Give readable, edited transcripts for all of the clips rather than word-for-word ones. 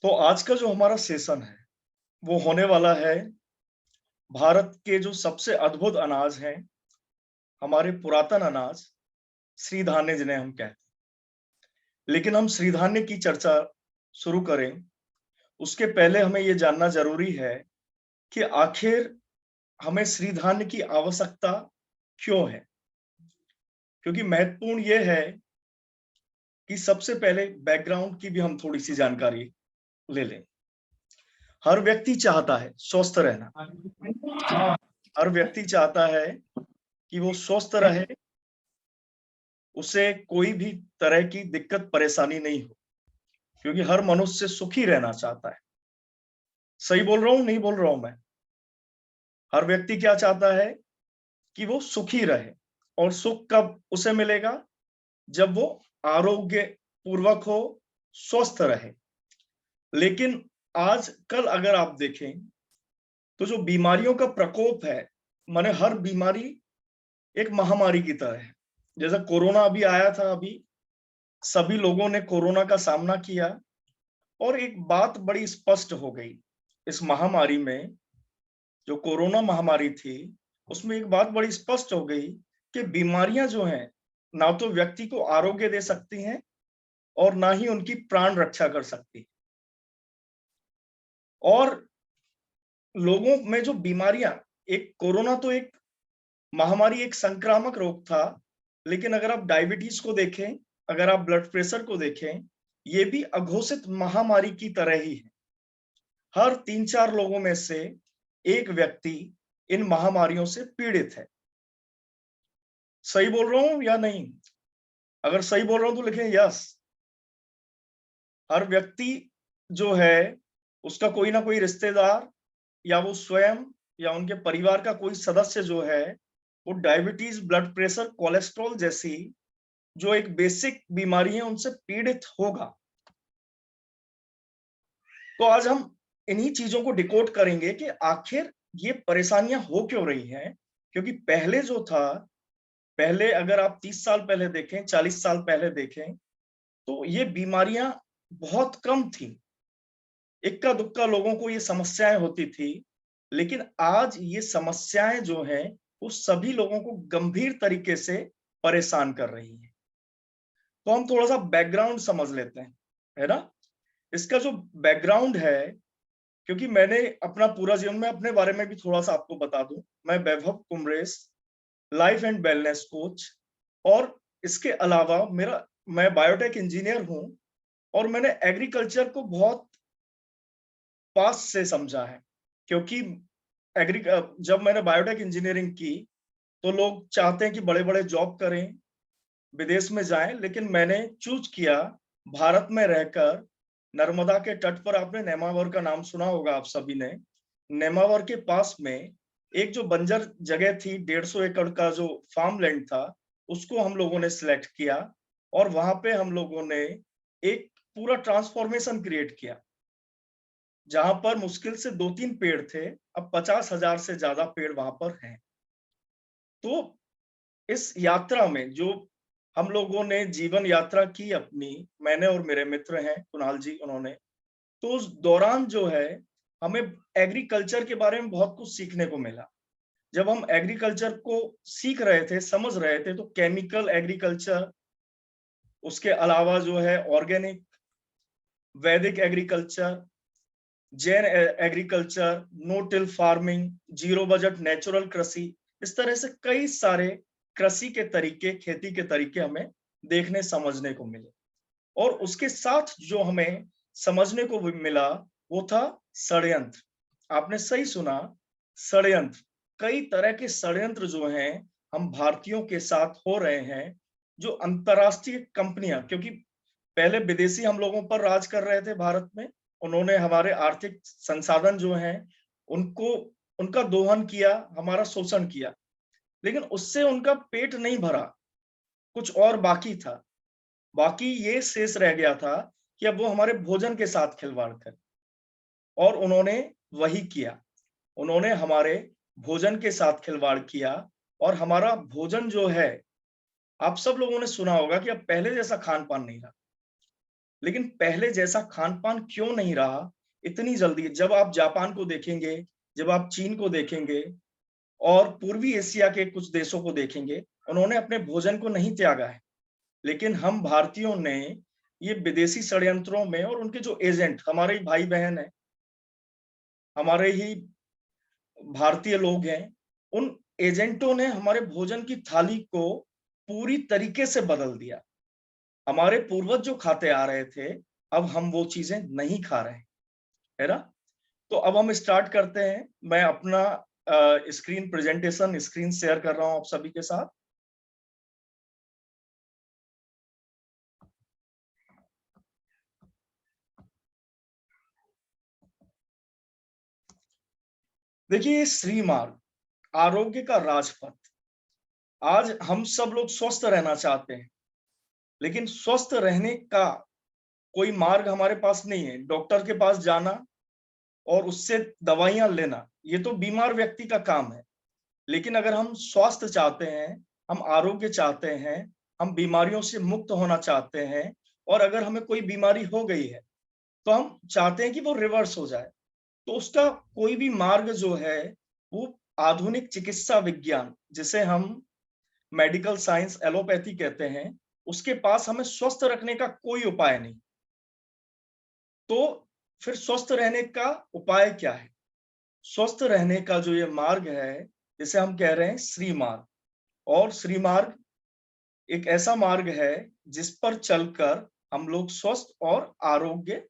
तो आज का जो हमारा सेशन है, वो होने वाला है भारत के जो सबसे अद्भुत अनाज हैं, हमारे पुरातन अनाज, श्री धान्य जिन्हें हम कहते हैं। लेकिन हम श्री धान्य की चर्चा शुरू करें, उसके पहले हमें ये जानना ज़रूरी है कि आखिर हमें श्री धान्य की आवश्यकता क्यों है? क्योंकि महत्वपूर्ण ये है कि सबसे पहले बैकग्राउंड की भी हम थोड़ी-सी जानकारी ले लें। हर व्यक्ति चाहता है स्वस्थ रहना, हर व्यक्ति चाहता है कि वो स्वस्थ रहे, उसे कोई भी तरह की दिक्कत परेशानी नहीं हो, क्योंकि हर मनुष्य सुखी रहना चाहता है। सही बोल रहा हूँ, नहीं बोल रहा हूँ मैं? हर व्यक्ति क्या चाहता है कि वो सुखी रहे और सुख कब उसे मिलेगा? जब वो आरोग्य पूर्वक हो, स्वस्थ रहे। लेकिन आजकल अगर आप देखें, तो जो बीमारियों का प्रकोप है, माने हर बीमारी एक महामारी की तरह है। जैसे कोरोना अभी आया था अभी, सभी लोगों ने कोरोना का सामना किया और एक बात बड़ी स्पष्ट हो गई। इस महामारी में जो कोरोना महामारी थी, उसमें एक बात बड़ी स्पष्ट हो गई कि बीमारियां जो हैं, ना तो व्यक्ति को आरोग्य दे सकती हैं और ना ही उनकी प्राण रक्षा कर सकती। और लोगों में जो बीमारियां, एक कोरोना तो एक महामारी, एक संक्रामक रोग था, लेकिन अगर आप डायबिटीज को देखें, अगर आप ब्लड प्रेशर को देखें, ये भी अघोषित महामारी की तरह ही है। हर 3-4 लोगों में से एक व्यक्ति इन महामारियों से पीड़ित है। सही बोल रहा हूँ या नहीं? अगर सही बोल रहा हूँ तो लिखें यस। हर व्यक्ति जो है, उसका कोई ना कोई रिश्तेदार या वो स्वयं या उनके परिवार का कोई सदस्य जो है, वो डायबिटीज, ब्लड प्रेशर, कोलेस्ट्रॉल जैसी जो एक बेसिक बीमारी है, उनसे पीड़ित होगा। तो आज हम इन्हीं चीजों को डिकोड करेंगे कि आखिर ये परेशानियां हो क्यों रही हैं। क्योंकि पहले जो था, पहले अगर आप 30 साल पहले देखें, 40 साल पहले देखें, तो ये बीमारियां बहुत कम थी। इक्का दुक्का लोगों को ये समस्याएं होती थी, लेकिन आज ये समस्याएं जो हैं, वो सभी लोगों को गंभीर तरीके से परेशान कर रही हैं। तो हम थोड़ा सा बैकग्राउंड समझ लेते हैं, है ना? इसका जो बैकग्राउंड है, क्योंकि मैंने अपना पूरा जीवन में अपने बारे में भी थोड़ा सा आपको बता दूं। मैं वैभव Kumaresh, life and wellness coach, और इसके अलावा मेरा मैं बायोटेक इंजीनियर हूं और मैंने एग्रीकल्चर को बहुत पास से समझा है। क्योंकि एग्री जब मैंने बायोटेक इंजीनियरिंग की, तो लोग चाहते हैं कि बड़े-बड़े जॉब करें, विदेश में जाएं, लेकिन मैंने चूज किया भारत में रहकर। नर्मदा के तट पर आपने नेमावर का नाम सुना होगा आप सभी ने। नेमावर के पास में एक जो बंजर जगह थी, 150 एकड़ का जो फार्म लैंड था, उसको हम लोगों ने सिलेक्ट किया और वहां पे हम लोगों ने एक पूरा ट्रांसफॉर्मेशन क्रिएट किया। जहां पर मुश्किल से 2-3 पेड़ थे, अब 50,000 से ज्यादा पेड़ वहां पर हैं। तो इस यात्रा में जो हम लोगों ने जीवन यात्रा की अपनी, मैंने और मेरे मित्र हैं कुणाल जी, उन्होंने, तो उस दौरान जो है, हमें एग्रीकल्चर के बारे में बहुत कुछ सीखने को मिला। जब हम एग्रीकल्चर को सीख रहे थे, समझ रहे थे, तो केमिकल एग्रीकल्चर, उसके अलावा जो है ऑर्गेनिक, वैदिक agriculture, Jain agriculture, no till farming, zero budget natural कृषि, इस तरह से कई सारे कृषि के तरीके, खेती के तरीके हमें देखने समझने को मिले। और उसके साथ जो हमें समझने को भी मिला, वो था षड्यंत्र। आपने सही सुना, षड्यंत्र। कई तरह के षड्यंत्र जो हैं, हम भारतीयों के साथ हो रहे हैं। जो अंतरराष्ट्रीय कंपनियां, क्योंकि पहले विदेशी हम लोगों पर राज कर रहे थे भारत में, उन्होंने हमारे आर्थिक संसाधन जो हैं, उनको उनका दोहन किया, हमारा शोषण किया, लेकिन उससे उनका पेट नहीं भरा, कुछ और बाकी था। बाकी ये शेष रह गया था कि अब वो हमारे भोजन के साथ खिलवाड़ करें, और उन्होंने वही किया। उन्होंने हमारे भोजन के साथ खिलवाड़ किया और हमारा भोजन जो है, आप सब लोगों ने सुना होगा कि अब पहले जैसा खान-पान नहीं रहा। लेकिन पहले जैसा खान पान क्यों नहीं रहा इतनी जल्दी? जब आप जापान को देखेंगे, जब आप चीन को देखेंगे और पूर्वी एशिया के कुछ देशों को देखेंगे, उन्होंने अपने भोजन को नहीं त्यागा है। लेकिन हम भारतीयों ने ये विदेशी षड्यंत्रों में, और उनके जो एजेंट हमारे ही भाई बहन हैं, हमारे ही भारतीय लोग हैं, उन एजेंटों ने हमारे भोजन की थाली को पूरी तरीके से बदल दिया। हमारे पूर्वज जो खाते आ रहे थे, अब हम वो चीजें नहीं खा रहे हैं, है ना? तो अब हम स्टार्ट करते हैं। मैं अपना स्क्रीन प्रेजेंटेशन स्क्रीन शेयर कर रहा हूं आप सभी के साथ। देखिए, श्री मार्ग, आरोग्य का राजपथ। आज हम सब लोग स्वस्थ रहना चाहते हैं, लेकिन स्वस्थ रहने का कोई मार्ग हमारे पास नहीं है। डॉक्टर के पास जाना और उससे दवाइयां लेना, ये तो बीमार व्यक्ति का काम है। लेकिन अगर हम स्वास्थ्य चाहते हैं, हम आरोग्य चाहते हैं, हम बीमारियों से मुक्त होना चाहते हैं, और अगर हमें कोई बीमारी हो गई है तो हम चाहते हैं कि वो रिवर्स हो जाए, तो उसका कोई भी मार्ग जो है, वो आधुनिक चिकित्सा विज्ञान, जिसे हम मेडिकल साइंस एलोपैथी कहते हैं, उसके पास हमें स्वस्थ रखने का कोई उपाय नहीं। तो फिर स्वस्थ रहने का उपाय क्या है? स्वस्थ रहने का जो ये मार्ग है, जिसे हम कह रहे हैं श्री मार्ग। और श्री मार्ग एक ऐसा मार्ग है जिस पर चलकर हम लोग स्वस्थ और आरोग्य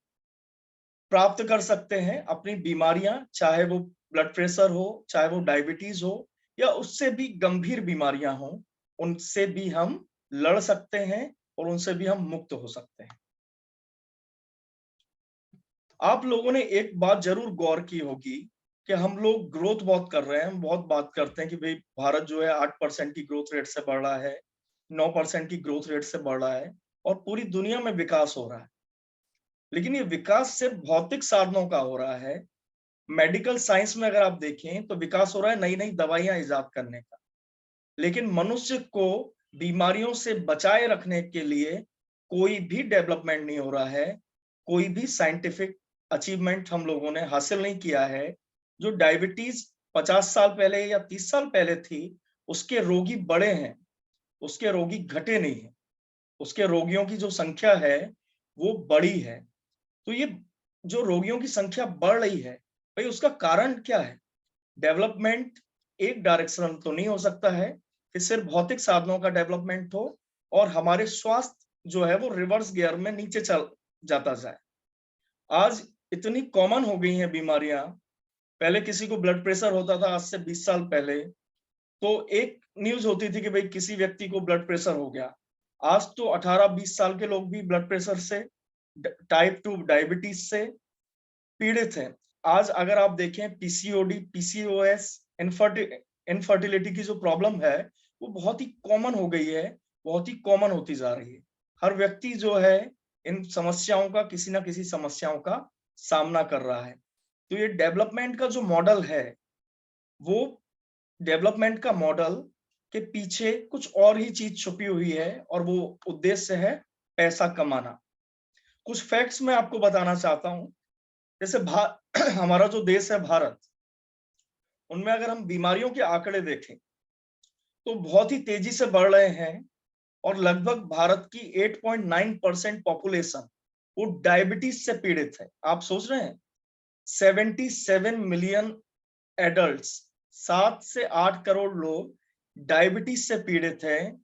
प्राप्त कर सकते हैं। अपनी बीमारियां, चाहे वो ब्लड प्रेशर हो, चाहे वो डायबिटीज हो, या उससे भी गंभीर बीमारियां हो, उनसे भी हम लड़ सकते हैं और उनसे भी हम मुक्त हो सकते हैं। आप लोगों ने एक बात जरूर गौर की होगी कि हम लोग ग्रोथ बहुत कर रहे हैं। हम बहुत बात करते हैं कि भाई भारत जो है 8% की ग्रोथ रेट से बढ़ रहा है, 9% की ग्रोथ रेट से बढ़ रहा है, और पूरी दुनिया में विकास हो रहा है। लेकिन ये विकास सिर्फ भौतिक साधनों का हो रहा है। मेडिकल साइंस में अगर आप देखें तो विकास हो रहा है नई नई दवाइयां इजाद करने का। लेकिन मनुष्य को बीमारियों से बचाए रखने के लिए कोई भी डेवलपमेंट नहीं हो रहा है, कोई भी साइंटिफिक अचीवमेंट हम लोगों ने हासिल नहीं किया है। जो डायबिटीज 50 साल पहले या 30 साल पहले थी, उसके रोगी बड़े हैं, उसके रोगी घटे नहीं है। उसके रोगियों की जो संख्या है वो बड़ी है। तो ये जो रोगियों की संख्या बढ़ रही है, भाई उसका कारण क्या है? डेवलपमेंट एक डायरेक्शन तो नहीं हो सकता है कि सिर्फ भौतिक साधनों का डेवलपमेंट हो और हमारे स्वास्थ्य जो है वो रिवर्स गियर में नीचे चल जाता जाए। आज इतनी कॉमन हो गई हैं बीमारियां। पहले किसी को ब्लड प्रेशर होता था, आज से 20 साल पहले तो एक न्यूज होती थी कि भाई किसी व्यक्ति को ब्लड प्रेशर हो गया। आज तो 18-20 साल के लोग भी ब्लड प्रेशर से, टाइप 2 डायबिटीज से पीड़ित हैं। आज अगर आप देखें पीसीओडी, पीसीओएस, इनफर्टिलिटी की जो प्रॉब्लम है वो बहुत ही कॉमन हो गई है, बहुत ही कॉमन होती जा रही है। हर व्यक्ति जो है इन समस्याओं का, किसी ना किसी समस्याओं का सामना कर रहा है। तो ये डेवलपमेंट का जो मॉडल है, वो डेवलपमेंट का मॉडल के पीछे कुछ और ही चीज छुपी हुई है, और वो उद्देश्य है पैसा कमाना। कुछ फैक्ट्स मैं आपको बताना चाहता हूं। जैसे हमारा जो देश है भारत, उनमें अगर हम बीमारियों के आंकड़े देखें तो बहुत ही तेजी से बढ़ रहे हैं, और लगभग भारत की 8.9% पॉपुलेशन वो डायबिटीज से पीड़ित है। आप सोच रहे हैं 77 मिलियन एडल्ट्स, 7 से 8 करोड़ लोग डायबिटीज से पीड़ित हैं।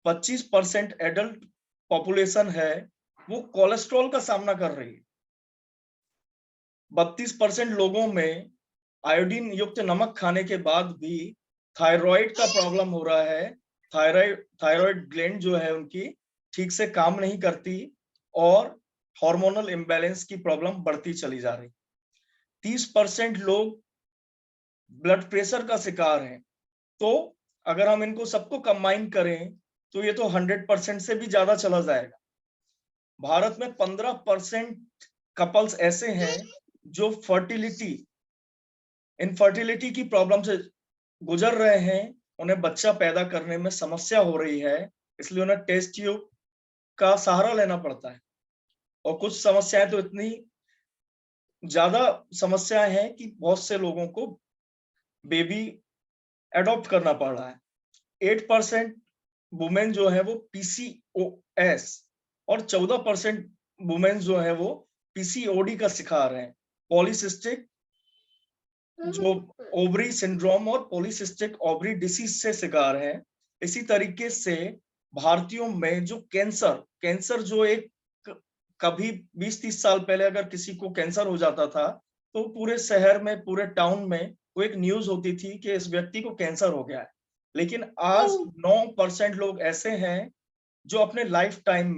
25% एडल्ट पॉपुलेशन है वो कोलेस्ट्रॉल का सामना कर रही है। 32% लोगों में आयोडीन युक्त नमक खाने के बाद भी थायराइड का प्रॉब्लम हो रहा है। थायराइड ग्लैंड जो है उनकी ठीक से काम नहीं करती, और हार्मोनल इम्बैलेंस की प्रॉब्लम बढ़ती चली जा रही। 30% लोग ब्लड प्रेशर का शिकार हैं। तो अगर हम इनको सबको कंबाइन करें तो ये तो 100% से भी ज्यादा चला जाएगा। भारत में 15% कपल्स ऐसे हैं जो इनफर्टिलिटी की प्रॉब्लम से गुजर रहे हैं। उन्हें बच्चा पैदा करने में समस्या हो रही है, इसलिए उन्हें टेस्ट ट्यूब का सहारा लेना पड़ता है। और कुछ समस्याएं तो इतनी ज्यादा समस्याएं हैं कि बहुत से लोगों को बेबी एडॉप्ट करना पड़ रहा है। 8% वुमेन जो है वो PCOS और 14% वुमेन जो है वो PCOD का शिकार है, पॉलीसिस्टिक जो ओवरी सिंड्रोम और पॉलीसिस्टिक ओवरी डिसीज से शिकार है। इसी तरीके से भारतीयों में जो कैंसर जो एक कभी 20-30 साल पहले अगर किसी को कैंसर हो जाता था तो पूरे शहर में, पूरे टाउन में वो एक न्यूज होती थी कि इस व्यक्ति को कैंसर हो गया है। लेकिन आज 9% लोग ऐसे हैं जो अपने लाइफ टाइम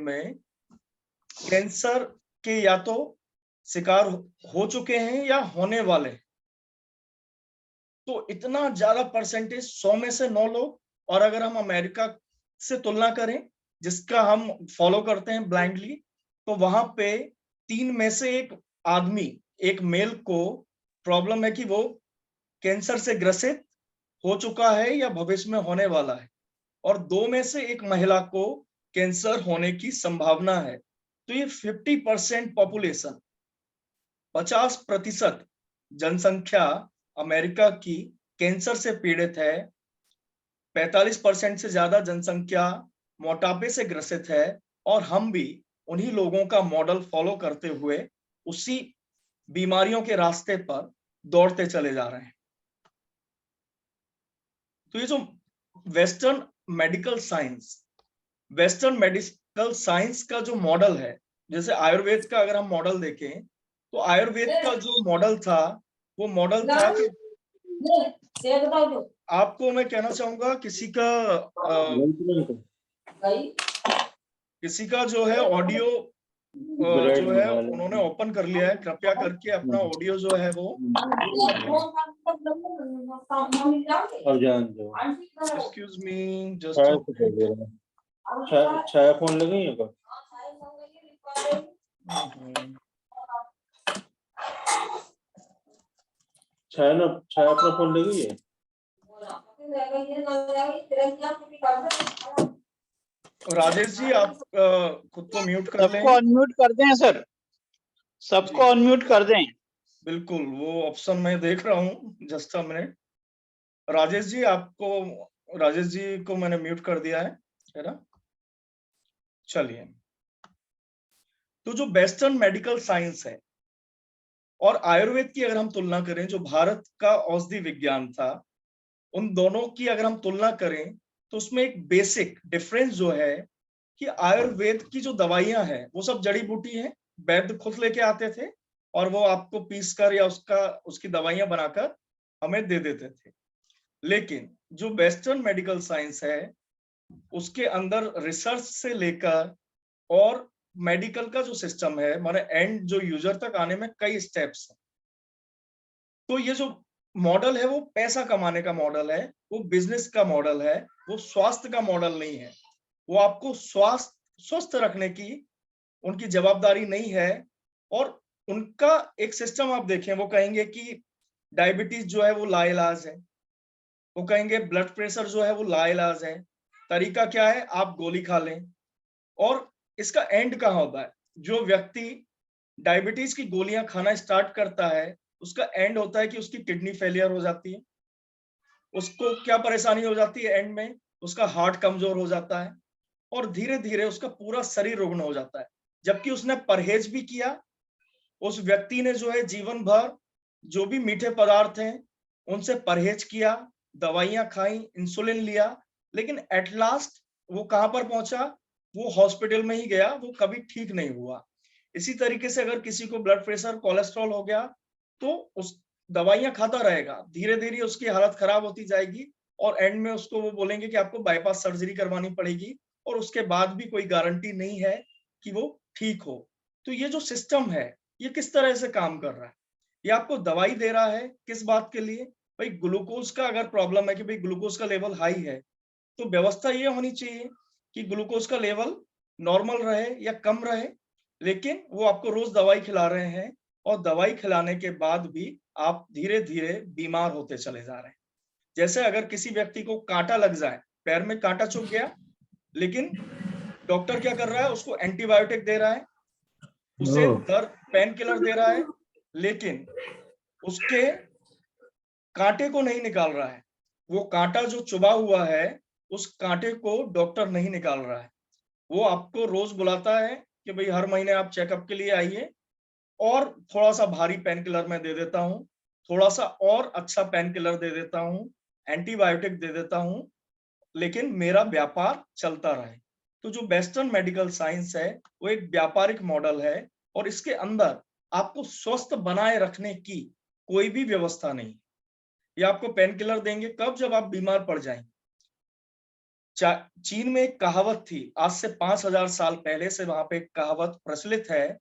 में कैंसर के या तो शिकार हो चुके हैं या होने वाले। तो इतना ज्यादा परसेंटेज, 100 में से 9 लोग। और अगर हम अमेरिका से तुलना करें जिसका हम फॉलो करते हैं ब्लाइंडली, तो वहां पे 3 में से एक आदमी, एक मेल को प्रॉब्लम है कि वो कैंसर से ग्रसित हो चुका है या भविष्य में होने वाला है, और 2 में से एक महिला को कैंसर होने की संभावना है। तो ये 50% पॉपुलेशन, 50% जनसंख्या अमेरिका की कैंसर से पीड़ित है। 45% से ज्यादा जनसंख्या मोटापे से ग्रसित है। और हम भी उन्हीं लोगों का मॉडल फॉलो करते हुए उसी बीमारियों के रास्ते पर दौड़ते चले जा रहे हैं। तो ये जो वेस्टर्न मेडिकल साइंस का जो मॉडल है, जैसे आयुर्वेद का अगर हम मॉडल देखें तो आयुर्वेद का जो मॉडल था वो मॉडल था कि आपको मैं कहना चाहूंगा किसी का जो है ऑडियो जो है उन्होंने ओपन कर लिया है। कृपया करके अपना ऑडियो जो है वो एक्सक्यूज मी, जस्ट छाया फोन लगी है छाया अपना फोन लगी है। राजेश जी आप खुद को म्यूट कर लें। सबको अनम्यूट कर दें सर, सबको अनम्यूट कर दें। बिल्कुल, वो ऑप्शन मैं देख रहा हूँ, just a minute. Rajesh ji को मैंने म्यूट कर दिया है ना। चलिए, तो जो वेस्टर्न मेडिकल साइंस है और आयुर्वेद की अगर हम तुलना करें, जो भारत का औषधि विज्ञान था, उन दोनों की अगर हम तुलना करें तो उसमें एक बेसिक डिफरेंस जो है कि आयुर्वेद की जो दवाइयां हैं वो सब जड़ी बूटी हैं, वैद्य खुद लेके आते थे और वो आपको पीस कर या उसकी दवाइयां बनाकर हमें दे देते थे। लेकिन जो वेस्टर्न मेडिकल साइंस है उसके अंदर रिसर्च से लेकर और मेडिकल का जो सिस्टम है, हमारे एंड जो यूजर तक आने में कई स्टेप्स हैं। तो ये जो मॉडल है वो पैसा कमाने का मॉडल है, वो बिजनेस का मॉडल है, वो स्वास्थ्य का मॉडल नहीं है। वो आपको स्वस्थ रखने की उनकी जवाबदारी नहीं है। और उनका एक सिस्टम आप देखें, वो कहेंगे कि डायबिटीज जो है वो लाइलाज है, वो कहेंगे ब्लड प्रेशर जो है वो लाइलाज है। तरीका क्या है, आप गोली खा लें। और इसका एंड कहाँ होता है, जो व्यक्ति डायबिटीज की गोलियां खाना स्टार्ट करता है उसका एंड होता है कि उसकी किडनी फेलियर हो जाती है। उसको क्या परेशानी हो जाती है एंड में, उसका हार्ट कमजोर हो जाता है और धीरे धीरे उसका पूरा शरीर रुग्ण हो जाता है। जबकि उसने परहेज भी किया, उस व्यक्ति ने जो है जीवन भर जो भी मीठे पदार्थ हैं उनसे परहेज किया, दवाइयां खाई, इंसुलिन लिया, लेकिन एट लास्ट वो कहां पर पहुंचा, वो हॉस्पिटल में ही गया, वो कभी ठीक नहीं हुआ। इसी तरीके से अगर किसी को ब्लड प्रेशर, कोलेस्ट्रॉल हो गया तो उस दवाइयां खाता रहेगा, धीरे धीरे उसकी हालत खराब होती जाएगी और एंड में उसको वो बोलेंगे कि आपको बाईपास सर्जरी करवानी पड़ेगी और उसके बाद भी कोई गारंटी नहीं है कि वो ठीक हो। तो ये जो सिस्टम है ये किस तरह से काम कर रहा है, ये आपको दवाई दे रहा है किस बात के लिए, भाई ग्लूकोज का अगर प्रॉब्लम है कि भाई ग्लूकोज का लेवल हाई है तो व्यवस्था ये होनी चाहिए कि ग्लूकोज का लेवल नॉर्मल रहे या कम रहे। लेकिन वो आपको रोज दवाई खिला रहे हैं और दवाई खिलाने के बाद भी आप धीरे धीरे बीमार होते चले जा रहे हैं। जैसे अगर किसी व्यक्ति को कांटा लग जाए, पैर में कांटा चुभ गया, लेकिन डॉक्टर क्या कर रहा है, उसको एंटीबायोटिक दे रहा है, उसे दर्द पेन किलर दे रहा है, लेकिन उसके कांटे को नहीं निकाल रहा है। वो कांटा जो चुभा हुआ है, उस कांटे को डॉक्टर नहीं निकाल रहा है। वो आपको रोज बुलाता है कि भाई हर महीने आप चेकअप के लिए आइए, और थोड़ा सा भारी पेन किलर मैं दे देता हूँ, थोड़ा सा और अच्छा पेन किलर दे देता हूँ, एंटीबायोटिक दे देता हूँ, लेकिन मेरा व्यापार चलता रहे। तो जो वेस्टर्न मेडिकल साइंस है वो एक व्यापारिक मॉडल है, और इसके अंदर आपको स्वस्थ बनाए रखने की कोई भी व्यवस्था नहीं। ये आपको पेन किलर देंगे कब, जब आप बीमार पड़ जाएं। चीन में एक कहावत थी, आज से 5000 साल पहले से वहां पे एक कहावत प्रचलित है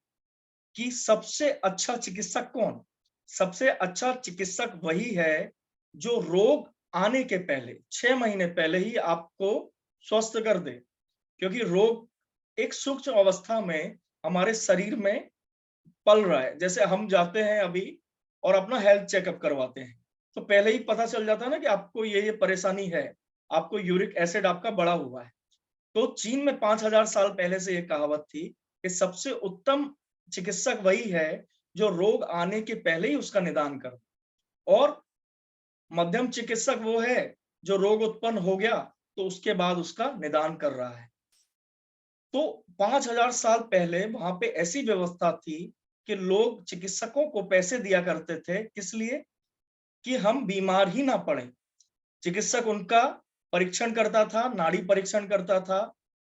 कि सबसे अच्छा चिकित्सक कौन? सबसे अच्छा चिकित्सक वही है जो रोग आने के पहले 6 महीने पहले ही आपको स्वस्थ कर दे। क्योंकि रोग एक सूक्ष्म अवस्था में हमारे शरीर में पल रहा है। जैसे हम जाते हैं अभी और अपना हेल्थ चेकअप करवाते हैं, तो पहले ही पता चल जाता है ना कि आपको ये परेशानी है, आपको यूरिक एसिड आपका बढ़ा हुआ है। तो चीन में 5000 साल पहले से ये कहावत थी कि सबसे उत्तम चिकित्सक वही है जो रोग आने के पहले ही उसका निदान कर, और मध्यम चिकित्सक वो है जो रोग उत्पन्न हो गया तो उसके बाद उसका निदान कर रहा है। तो 5000 साल पहले वहां पे ऐसी व्यवस्था थी कि लोग चिकित्सकों को पैसे दिया करते थे, किस लिए? कि हम बीमार ही ना पड़े। चिकित्सक उनका परीक्षण करता था, नाड़ी परीक्षण करता था,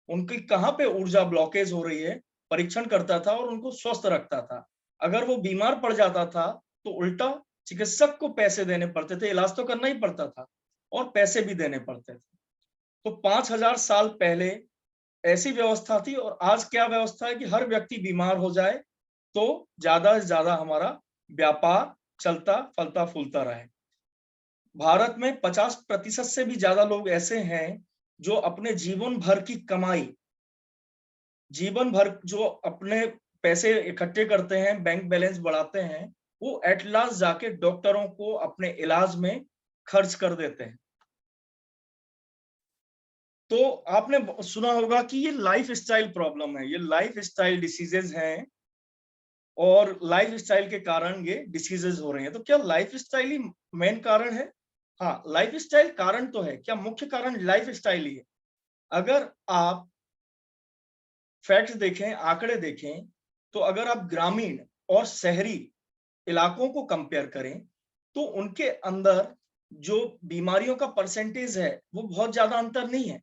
उनकी कहाँ पे ऊर्जा ब्लॉकेज हो रही है परीक्षण करता था, और उनको स्वस्थ रखता था। अगर वो बीमार पड़ जाता था तो उल्टा चिकित्सक को पैसे देने पड़ते थे, इलाज तो करना ही पड़ता था और पैसे भी देने पड़ते थे। तो 5000 साल पहले ऐसी व्यवस्था थी, और आज क्या व्यवस्था है कि हर व्यक्ति बीमार हो जाए तो ज्यादा से ज्यादा हमारा व्यापार चलता फलता फूलता रहे। भारत में 50% से भी ज्यादा लोग ऐसे हैं जो अपने जीवन भर की कमाई, जीवन भर जो अपने पैसे इकट्ठे करते हैं, बैंक बैलेंस बढ़ाते हैं, वो एट लास्ट जाके डॉक्टरों को अपने इलाज में खर्च कर देते हैं। तो आपने सुना होगा कि ये लाइफ स्टाइल प्रॉब्लम है, ये लाइफ स्टाइल डिसीजेज हैं, और लाइफ स्टाइल के कारण ये डिसीजेज हो रहे हैं। तो क्या लाइफ स्टाइल ही मेन कारण है? हाँ, लाइफ स्टाइल कारण तो है। क्या मुख्य कारण लाइफ स्टाइल ही है? अगर आप फैक्ट्स देखें, आंकड़े देखें, तो अगर आप ग्रामीण और शहरी इलाकों को कंपेयर करें तो उनके अंदर जो बीमारियों का परसेंटेज है वो बहुत ज्यादा अंतर नहीं है।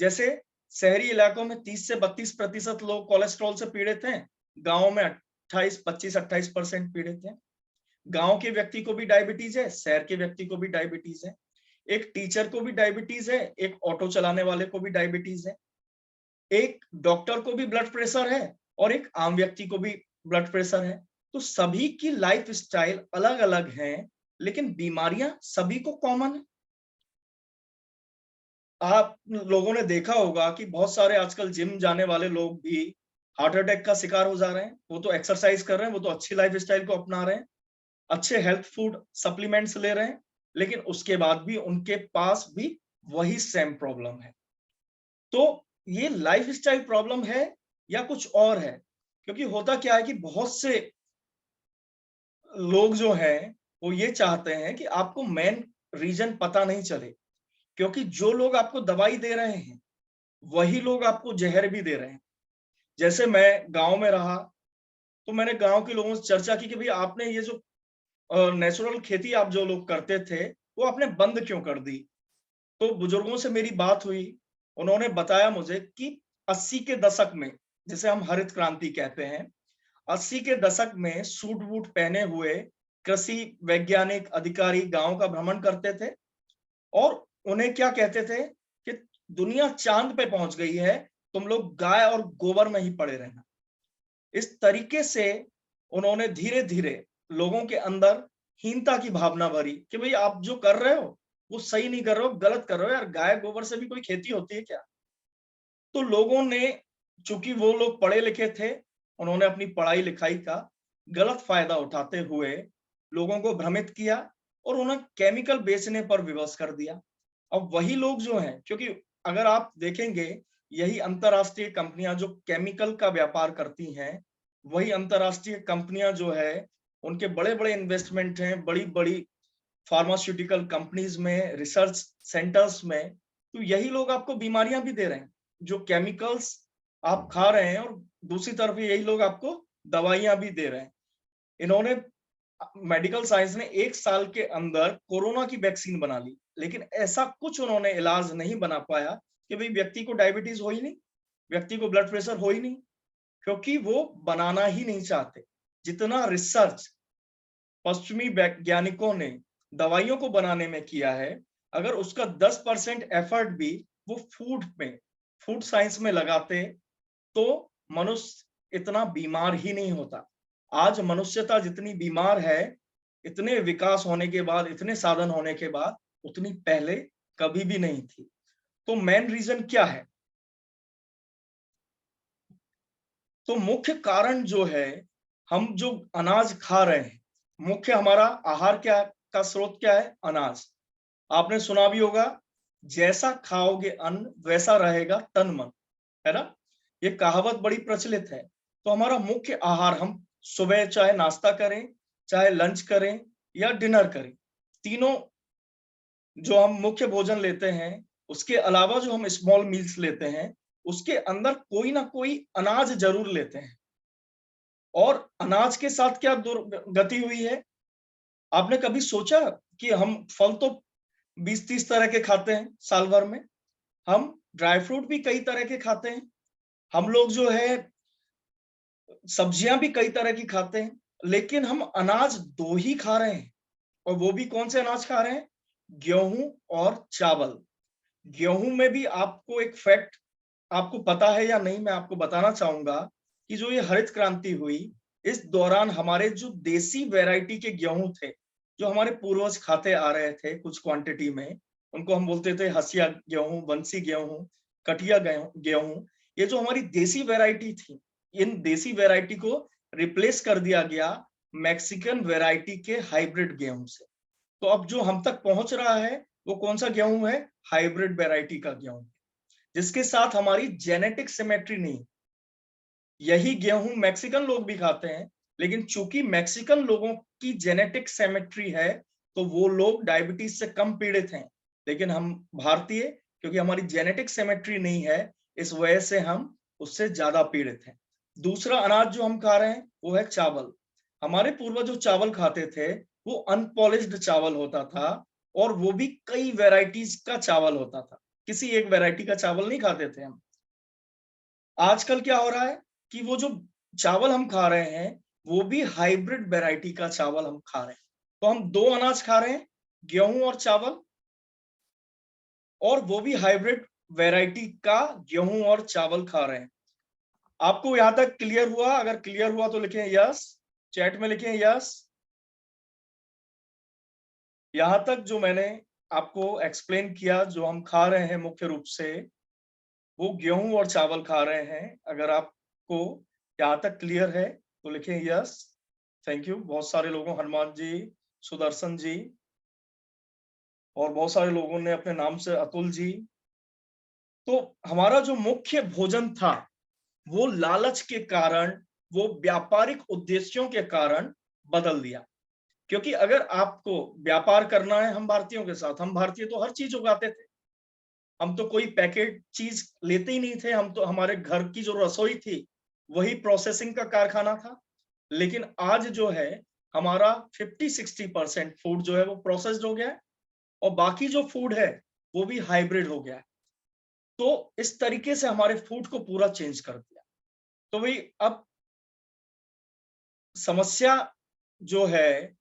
जैसे शहरी इलाकों में 30 से 32% लोग कोलेस्ट्रॉल से पीड़ित हैं, गांव में 25-28% पीड़ित हैं। गांव के व्यक्ति को भी डायबिटीज है, शहर के व्यक्ति को भी डायबिटीज है, एक टीचर को भी डायबिटीज है, एक ऑटो चलाने वाले को भी डायबिटीज है, एक डॉक्टर को भी ब्लड प्रेशर है, और एक आम व्यक्ति को भी ब्लड प्रेशर है। तो सभी की लाइफ स्टाइल अलग अलग है, लेकिन बीमारियां सभी को कॉमन है। आप लोगों ने देखा होगा कि बहुत सारे आजकल जिम जाने वाले लोग भी हार्ट अटैक का शिकार हो जा रहे हैं। वो तो एक्सरसाइज कर रहे हैं, वो तो अच्छी लाइफ स्टाइल को अपना रहे हैं, अच्छे हेल्थ फूड सप्लीमेंट्स ले रहे हैं, लेकिन उसके बाद भी उनके पास भी वही सेम प्रॉब्लम है। तो ये लाइफ स्टाइल प्रॉब्लम है या कुछ और है? क्योंकि होता क्या है कि बहुत से लोग जो हैं वो ये चाहते हैं कि आपको मेन रीजन पता नहीं चले, क्योंकि जो लोग आपको दवाई दे रहे हैं वही लोग आपको जहर भी दे रहे हैं। जैसे मैं गांव में रहा तो मैंने गांव के लोगों से चर्चा की कि भाई आपने ये जो नेचुरल खेती आप जो लोग करते थे वो आपने बंद क्यों कर दी? तो बुजुर्गों से मेरी बात हुई, उन्होंने बताया मुझे कि 80 के दशक में, जिसे हम हरित क्रांति कहते हैं, 80 के दशक में सूट बूट पहने हुए कृषि वैज्ञानिक अधिकारी गांव का भ्रमण करते थे, और उन्हें क्या कहते थे कि दुनिया चांद पे पहुंच गई है, तुम लोग गाय और गोबर में ही पड़े रहना। इस तरीके से उन्होंने धीरे धीरे लोगों के अंदर हीनता की भावना भरी कि भाई आप जो कर रहे हो वो सही नहीं कर रहे हो, गलत कर रहे हो यार, गाय गोबर से भी कोई खेती होती है क्या? तो लोगों ने, चूंकि वो लोग पढ़े लिखे थे, उन्होंने अपनी पढ़ाई लिखाई का गलत फायदा उठाते हुए लोगों को भ्रमित किया और उन्हें केमिकल बेचने पर विवश कर दिया। अब वही लोग जो हैं, क्योंकि अगर आप देखेंगे यही अंतरराष्ट्रीय कंपनियां जो केमिकल का व्यापार करती हैं, वही अंतरराष्ट्रीय कंपनियां जो है उनके बड़े बड़े इन्वेस्टमेंट हैं बड़ी बड़ी फार्मास्यूटिकल कंपनीज में, रिसर्च सेंटर्स में। तो यही लोग आपको बीमारियां भी दे रहे हैं, जो केमिकल्स आप खा रहे हैं, और दूसरी तरफ यही लोग आपको दवाइयां भी दे रहे हैं। इन्होंने मेडिकल साइंस ने 1 साल के अंदर कोरोना की वैक्सीन बना ली, लेकिन ऐसा कुछ उन्होंने इलाज नहीं बना पाया कि भाई व्यक्ति को डायबिटीज हो ही नहीं, व्यक्ति को ब्लड प्रेशर हो ही नहीं, क्योंकि वो बनाना ही नहीं चाहते। जितना रिसर्च पश्चिमी वैज्ञानिकों ने दवाइयों को बनाने में किया है, अगर उसका 10% एफर्ट भी वो फूड साइंस में लगाते, तो मनुष्य इतना बीमार ही नहीं होता। आज मनुष्यता जितनी बीमार है, इतने विकास होने के बाद, इतने साधन होने के बाद, उतनी पहले कभी भी नहीं थी। तो मेन रीजन क्या है? तो मुख्य कारण जो है, हम जो अनाज खा रहे हैं, मुख्य हमारा आहार क्या का स्रोत क्या है? अनाज। आपने सुना भी होगा, जैसा खाओगे अन्न वैसा रहेगा तन मन, है ना? ये कहावत बड़ी प्रचलित है। तो हमारा मुख्य आहार, हम सुबह चाहे नाश्ता करें, चाहे लंच करें या डिनर करें, तीनों जो हम मुख्य भोजन लेते हैं, उसके अलावा जो हम स्मॉल मील्स लेते हैं, उसके अंदर कोई ना कोई अनाज जरूर लेते हैं। और अनाज के साथ क्या दुर्गति हुई है? आपने कभी सोचा कि हम फल तो 20-30 तरह के खाते हैं साल भर में, हम ड्राई फ्रूट भी कई तरह के खाते हैं, हम लोग जो है सब्जियां भी कई तरह की खाते हैं, लेकिन हम अनाज 2 ही खा रहे हैं। और वो भी कौन से अनाज खा रहे हैं? गेहूं और चावल। गेहूं में भी आपको एक फैक्ट आपको पता है या नहीं, मैं आपको बताना चाहूंगा कि जो ये हरित क्रांति हुई, इस दौरान हमारे जो देसी वैरायटी के गेहूं थे, जो हमारे पूर्वज खाते आ रहे थे कुछ क्वांटिटी में, उनको हम बोलते थे हसिया गेहूं, बंसी गेहूं, कटिया गेहूं। ये जो हमारी देसी वैरायटी थी, इन देसी वैरायटी को रिप्लेस कर दिया गया मैक्सिकन वैरायटी के हाइब्रिड गेहूं से। तो अब जो हम तक पहुंच रहा है, वो कौन सा गेहूं है? हाइब्रिड वैरायटी का गेहूं, जिसके साथ हमारी जेनेटिक सिमेट्री नहीं। यही गेहूं मैक्सिकन लोग भी खाते हैं, लेकिन चूंकि मैक्सिकन लोगों की जेनेटिक सिमेट्री है, तो वो लोग डायबिटीज से कम पीड़ित हैं, लेकिन हम भारतीय, क्योंकि हमारी जेनेटिक सिमेट्री नहीं है, इस वजह से हम उससे ज्यादा पीड़ित हैं। दूसरा अनाज जो हम खा रहे हैं वो है चावल। हमारे पूर्वज जो चावल खाते थे, वो अनपॉलिश्ड चावल होता था, और वो भी कई वेराइटीज का चावल होता था, किसी एक वैरायटी का चावल नहीं खाते थे हम। आजकल क्या हो रहा है कि वो जो चावल हम खा रहे हैं, वो भी हाइब्रिड वैरायटी का चावल हम खा रहे हैं। तो हम 2 अनाज खा रहे हैं, गेहूं और चावल, और वो भी हाइब्रिड वैरायटी का गेहूं और चावल खा रहे हैं। आपको यहां तक क्लियर हुआ? अगर क्लियर हुआ तो लिखें यस, चैट में लिखें यस। यहां तक जो मैंने आपको एक्सप्लेन किया, जो हम खा रहे हैं मुख्य रूप से, वो गेहूं और चावल खा रहे हैं। अगर आपको यहाँ तक क्लियर है तो लिखें यस। Thank you. बहुत सारे लोगों, हनुमान जी, सुदर्शन जी, और बहुत सारे लोगों ने अपने नाम से, अतुल जी। तो हमारा जो मुख्य भोजन था, वो लालच के कारण, वो व्यापारिक उद्देश्यों के कारण बदल दिया। क्योंकि अगर आपको व्यापार करना है हम भारतीयों के साथ, हम भारतीय तो हर चीज उगाते थे, हम तो कोई पैकेट चीज लेते ही नहीं थे, हम तो हमारे घर की जो रसोई थी वही प्रोसेसिंग का कारखाना था। लेकिन आज जो है हमारा 50-60% फूड जो है वो प्रोसेस्ड हो गया है, और बाकी जो फूड है वो भी हाइब्रिड हो गया है। तो इस तरीके से हमारे फूड को पूरा चेंज कर दिया। तो भाई अब समस्या जो है,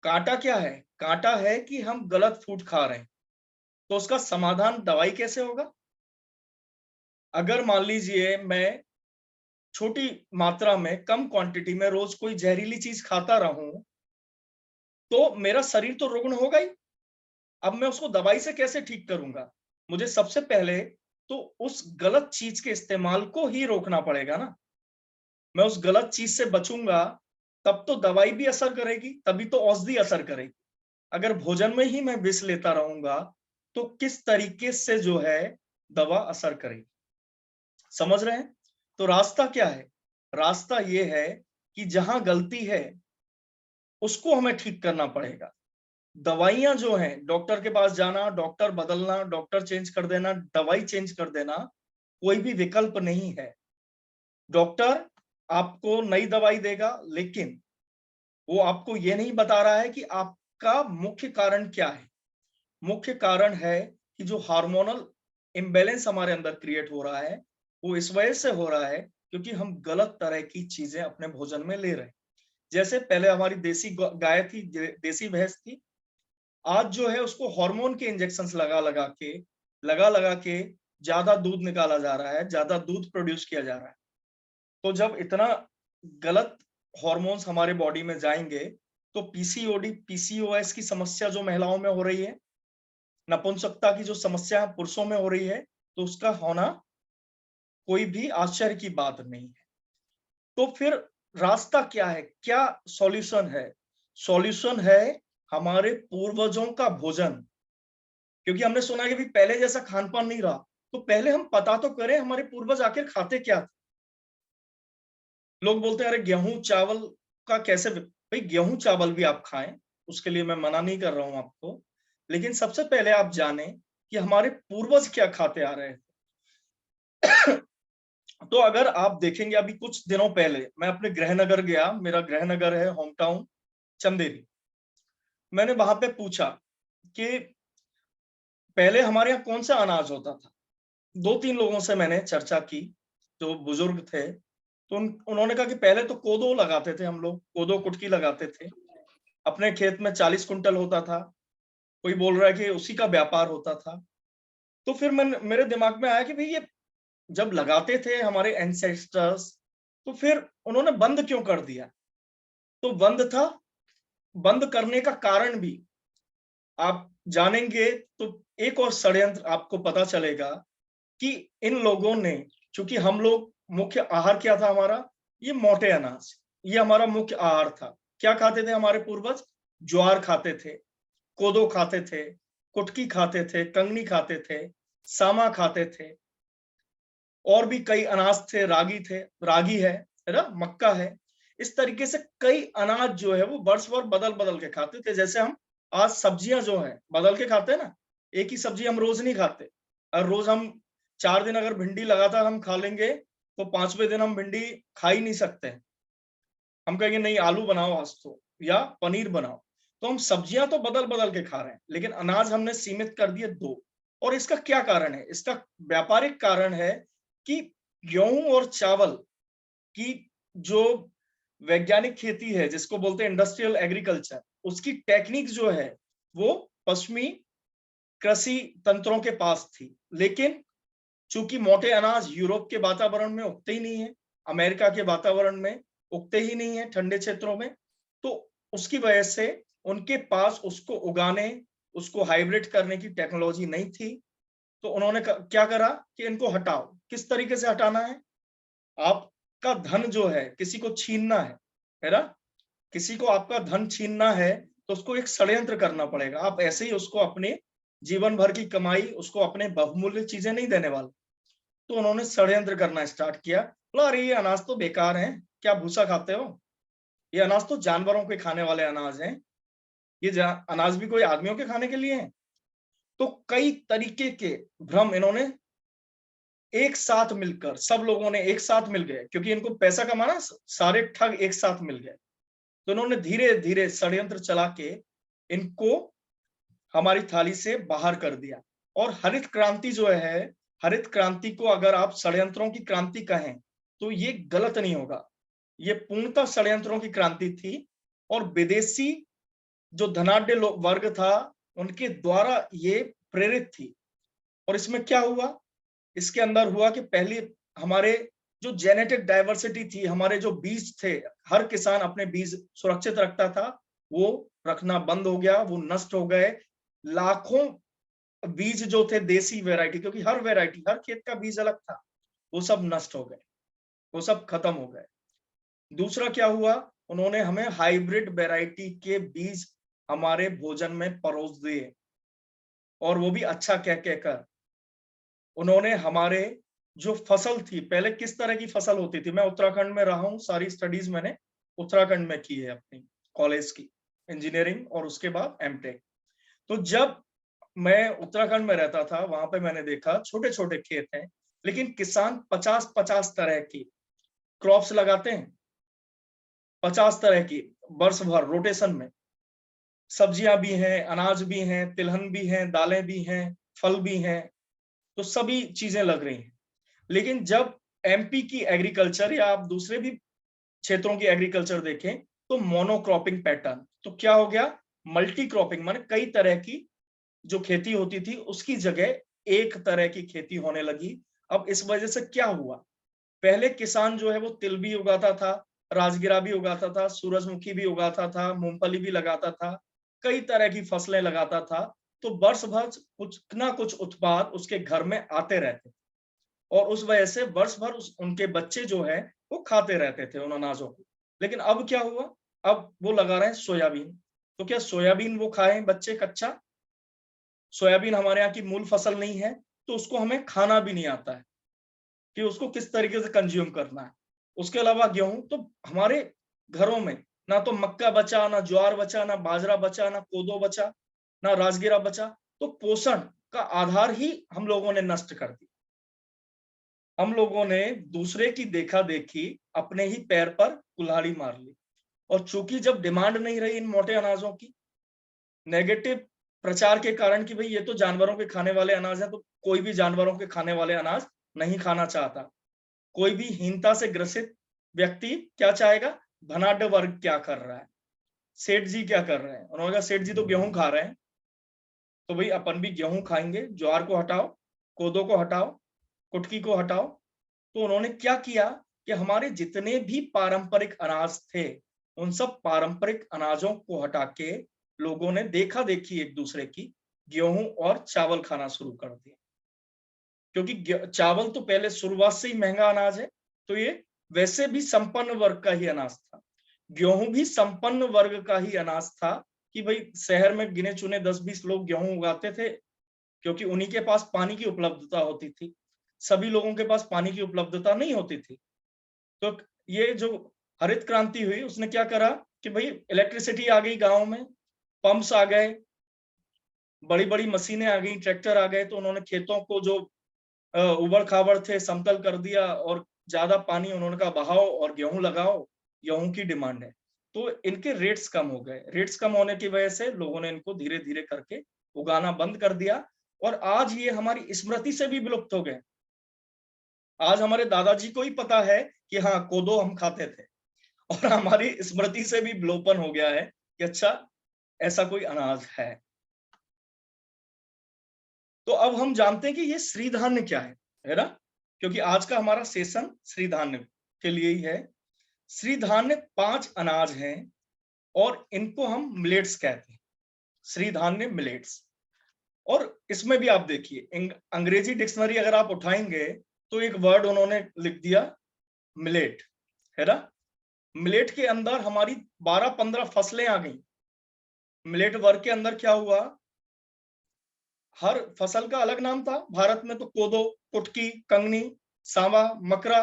कांटा क्या है? कांटा है कि हम गलत फूड खा रहे हैं। तो उसका समाधान दवाई कैसे होगा? अगर मान लीजिए मैं छोटी मात्रा में, कम क्वांटिटी में रोज कोई जहरीली चीज खाता रहूं, तो मेरा शरीर तो रुग्ण होगा ही। अब मैं उसको दवाई से कैसे ठीक करूंगा? मुझे सबसे पहले तो उस गलत चीज के इस्तेमाल को ही रोकना पड़ेगा ना। मैं उस गलत चीज से बचूंगा, तब तो दवाई भी असर करेगी, तभी तो औषधि असर करेगी। अगर भोजन में ही मैं विष लेता रहूंगा, तो किस तरीके से जो है दवा असर करेगी? समझ रहे हैं? तो रास्ता क्या है? रास्ता ये है कि जहां गलती है उसको हमें ठीक करना पड़ेगा। दवाइयां जो हैं, डॉक्टर के पास जाना, डॉक्टर बदलना, डॉक्टर चेंज कर देना, दवाई चेंज कर देना कोई भी विकल्प नहीं है। डॉक्टर आपको नई दवाई देगा, लेकिन वो आपको ये नहीं बता रहा है कि आपका मुख्य कारण क्या है। मुख्य कारण है कि जो हार्मोनल इम्बैलेंस हमारे अंदर क्रिएट हो रहा है, वो इस वजह से हो रहा है क्योंकि हम गलत तरह की चीजें अपने भोजन में ले रहे हैं। जैसे पहले हमारी देसी गाय थी, देसी भैंस थी, आज जो है उसको हार्मोन के इंजेक्शंस लगा लगा के ज्यादा दूध निकाला जा रहा है, ज्यादा दूध प्रोड्यूस किया जा रहा है। तो जब इतना गलत हार्मोन्स हमारे बॉडी में जाएंगे तो पीसीओडी, पीसीओएस की समस्या जो महिलाओं में हो रही है, नपुंसकता की जो समस्या पुरुषों में हो रही है, तो उसका होना कोई भी आश्चर्य की बात नहीं है। तो फिर रास्ता क्या है? क्या सॉल्यूशन है? सॉल्यूशन है हमारे पूर्वजों का भोजन। क्योंकि हमने सुना है कि पहले जैसा खान पान नहीं रहा, तो पहले हम पता तो करें हमारे पूर्वज आखिर खाते क्या थे। लोग बोलते हैं अरे गेहूं चावल का कैसे? भाई गेहूं चावल भी आप खाएं, उसके लिए मैं मना नहीं कर रहा हूं आपको, लेकिन सबसे पहले आप जाने कि हमारे पूर्वज क्या खाते आ रहे हैं। तो अगर आप देखेंगे, अभी कुछ दिनों पहले मैं अपने गृहनगर गया, मेरा गृहनगर है होम टाउन चंदेरी। मैंने वहां पे पूछा कि पहले हमारे यहाँ कौन सा अनाज होता था। 2-3 लोगों से मैंने चर्चा की जो बुजुर्ग थे, तो उन्होंने कहा कि पहले तो कोदो लगाते थे, हम लोग कोदो कुटकी लगाते थे, अपने खेत में 40 कुंटल होता था। कोई बोल रहा है कि उसी का व्यापार होता था। तो फिर मेरे दिमाग में आया कि भाई ये जब लगाते थे हमारे एंसेस्टर्स, तो फिर उन्होंने बंद क्यों कर दिया? तो बंद करने का कारण भी आप जानेंगे तो एक और षड्यंत्र आपको पता चलेगा कि इन लोगों ने, चूंकि हम लोग मुख्य आहार क्या था हमारा, ये मोटे अनाज, ये हमारा मुख्य आहार था। क्या खाते थे हमारे पूर्वज? ज्वार खाते थे, कोदो खाते थे, कुटकी खाते थे, कंगनी खाते थे, सामा खाते थे, और भी कई अनाज थे, रागी है ना, मक्का है। इस तरीके से कई अनाज जो है वो वर्ष भर बदल बदल के खाते थे। जैसे हम आज सब्जियां जो है बदल के खाते हैं ना, एक ही सब्जी हम रोज नहीं खाते। और रोज हम 4 दिन अगर भिंडी लगातार हम खा लेंगे तो 5वें दिन हम भिंडी खा ही नहीं सकते। हम कहेंगे नहीं आलू बनाओ आज तो, या पनीर बनाओ। तो हम सब्जियां तो बदल बदल के खा रहे हैं, लेकिन अनाज हमने सीमित कर दिए 2। और इसका क्या कारण है? इसका व्यापारिक कारण है कि गेहूं और चावल की जो वैज्ञानिक खेती है, जिसको बोलते हैं इंडस्ट्रियल एग्रीकल्चर, उसकी टेक्निक जो है वो पश्चिमी कृषि तंत्रों के पास थी। लेकिन चूंकि मोटे अनाज यूरोप के वातावरण में उगते ही नहीं है, अमेरिका के वातावरण में उगते ही नहीं है, ठंडे क्षेत्रों में, तो उसकी वजह से उनके पास उसको उगाने, उसको हाइब्रिड करने की टेक्नोलॉजी नहीं थी। तो उन्होंने क्या करा कि इनको हटाओ। किस तरीके से हटाना है? आपका धन जो है किसी को छीनना है ना, किसी को आपका धन छीनना है तो उसको एक षड्यंत्र करना पड़ेगा। आप ऐसे ही उसको अपने जीवन भर की कमाई, उसको अपने बहुमूल्य चीजें नहीं देने वाले। तो उन्होंने षड्यंत्र करना स्टार्ट किया। बोला अरे ये अनाज तो बेकार है, क्या भूसा खाते हो? ये अनाज तो जानवरों के खाने वाले अनाज हैं, ये अनाज भी कोई आदमियों के खाने के लिए है। तो कई तरीके के भ्रम इन्होंने एक साथ मिलकर, सब लोगों ने एक साथ मिल गए, क्योंकि इनको पैसा कमाना, सारे ठग एक साथ मिल गए। तो इन्होंने धीरे धीरे षड्यंत्र चला के इनको हमारी थाली से बाहर कर दिया। और हरित क्रांति जो है, हरित क्रांति को अगर आप षड्यंत्रों की क्रांति कहें तो ये गलत नहीं होगा। ये पूर्णतः षड्यंत्रों की क्रांति थी, और विदेशी जो धनाढ्य वर्ग था उनके द्वारा ये प्रेरित थी। और इसमें क्या हुआ? इसके अंदर हुआ कि पहले हमारे जो जेनेटिक डाइवर्सिटी थी, हमारे जो बीज थे, हर किसान अपने बीज सुरक्षित रखता था, वो रखना बंद हो गया, वो नष्ट हो गए। लाखों बीज जो थे देसी वैरायटी, क्योंकि हर वैरायटी, हर खेत का बीज अलग था, वो सब नष्ट हो गए, वो सब खत्म हो गए। दूसरा क्या हुआ? उन्होंने हमें हाइब्रिड वैरायटी के बीज हमारे भोजन में परोस दिए, और वो भी अच्छा कह कहकर उन्होंने हमारे जो फसल थी, पहले किस तरह की फसल होती थी। मैं उत्तराखंड में रहा हूँ, सारी स्टडीज मैंने उत्तराखंड में की है अपनी कॉलेज की, इंजीनियरिंग और उसके बाद एमटेक। तो जब मैं उत्तराखंड में रहता था, वहां पे मैंने देखा छोटे छोटे खेत हैं, लेकिन किसान 50-50 तरह की क्रॉप्स लगाते हैं, 50 तरह की, वर्ष भर रोटेशन में। सब्जियां भी हैं, अनाज भी हैं, तिलहन भी हैं, दालें भी हैं, फल भी हैं, तो सभी चीजें लग रही हैं। लेकिन जब एमपी की एग्रीकल्चर या आप दूसरे भी क्षेत्रों की एग्रीकल्चर देखें तो मोनोक्रॉपिंग पैटर्न, तो क्या हो गया, मल्टी क्रॉपिंग, माने कई तरह की जो खेती होती थी उसकी जगह एक तरह की खेती होने लगी। अब इस वजह से क्या हुआ, पहले किसान जो है वो तिल भी उगाता था, राजगिरा भी उगाता था, सूरजमुखी भी उगाता था, मूंगफली भी लगाता था, कई तरह की फसलें लगाता था। तो वर्ष भर कुछ ना कुछ उत्पाद उसके घर में आते रहते और उस वजह से वर्ष भर उनके बच्चे जो है वो खाते रहते थे उन अनाजों को। लेकिन अब क्या हुआ, अब वो लगा रहे हैं सोयाबीन, तो क्या सोयाबीन वो खाएं बच्चे कच्चा? सोयाबीन हमारे यहाँ की मूल फसल नहीं है, तो उसको हमें खाना भी नहीं आता है कि उसको किस तरीके से कंज्यूम करना है। उसके अलावा गेहूं, तो हमारे घरों में ना तो मक्का बचा, ना ज्वार बचा, ना बाजरा बचा, ना कोदो बचा, ना राजगिरा बचा। तो पोषण का आधार ही हम लोगों ने नष्ट कर दिया। हम लोगों ने दूसरे की देखा देखी अपने ही पैर पर कुल्हाड़ी मार ली। और चूंकि जब डिमांड नहीं रही इन मोटे अनाजों की, नेगेटिव प्रचार के कारण कि भाई ये तो जानवरों के खाने वाले अनाज है, तो कोई भी जानवरों के खाने वाले अनाज नहीं खाना चाहता। कोई भी हीनता से ग्रसित व्यक्ति क्या चाहेगा, धनाढ्य वर्ग क्या कर रहा है, सेठ जी क्या कर रहे हैं, उन्होंने कहा सेठ जी तो गेहूं खा रहे हैं, तो भाई अपन भी गेहूं खाएंगे, ज्वार को हटाओ, कोदो को हटाओ, कुटकी को हटाओ। तो उन्होंने क्या किया कि हमारे जितने भी पारंपरिक अनाज थे उन सब पारंपरिक अनाजों को हटा के लोगों ने देखा देखी एक दूसरे की गेहूं और चावल खाना शुरू कर दिया। क्योंकि चावल तो पहले शुरुआत से ही महंगा अनाज है, तो ये वैसे भी संपन्न वर्ग का ही अनाज था। गेहूं भी संपन्न वर्ग का ही अनाज था कि भाई शहर में गिने चुने 10-20 लोग गेहूं उगाते थे, क्योंकि उन्हीं के पास पानी की उपलब्धता होती थी। सभी लोगों के पास पानी की उपलब्धता नहीं होती थी। तो ये जो हरित क्रांति हुई उसने क्या करा कि भाई इलेक्ट्रिसिटी आ गई गांव में, पंप्स आ गए, बड़ी बड़ी मशीनें आ गई, ट्रैक्टर आ गए, तो उन्होंने खेतों को जो उबड़ खाबड़ थे समतल कर दिया और ज्यादा पानी उन्होंने कहा बहाओ और गेहूं लगाओ, गेहूं की डिमांड है। तो इनके रेट्स कम हो गए, रेट्स कम होने की वजह से लोगों ने इनको धीरे धीरे करके उगाना बंद कर दिया और आज ये हमारी स्मृति से भी विलुप्त हो गए। आज हमारे दादाजी को ही पता है कि हाँ कोदो हम खाते थे और हमारी स्मृति से भी विलोपन हो गया है कि अच्छा ऐसा कोई अनाज है। तो अब हम जानते हैं कि ये श्री धान्य क्या है ना, क्योंकि आज का हमारा सेशन श्री धान्य के लिए ही है। श्री धान्य 5 अनाज हैं और इनको हम मिलेट्स कहते हैं, श्री धान्य मिलेट्स। और इसमें भी आप देखिए अंग्रेजी डिक्शनरी अगर आप उठाएंगे तो एक वर्ड उन्होंने लिख दिया मिलेट, है ना। मिलेट के अंदर हमारी 12-15 फसलें आ गई। मिलेट वर्ग के अंदर क्या हुआ, हर फसल का अलग नाम था। भारत में तो कोदो, कुटकी, कंगनी, सांवा, मकरा,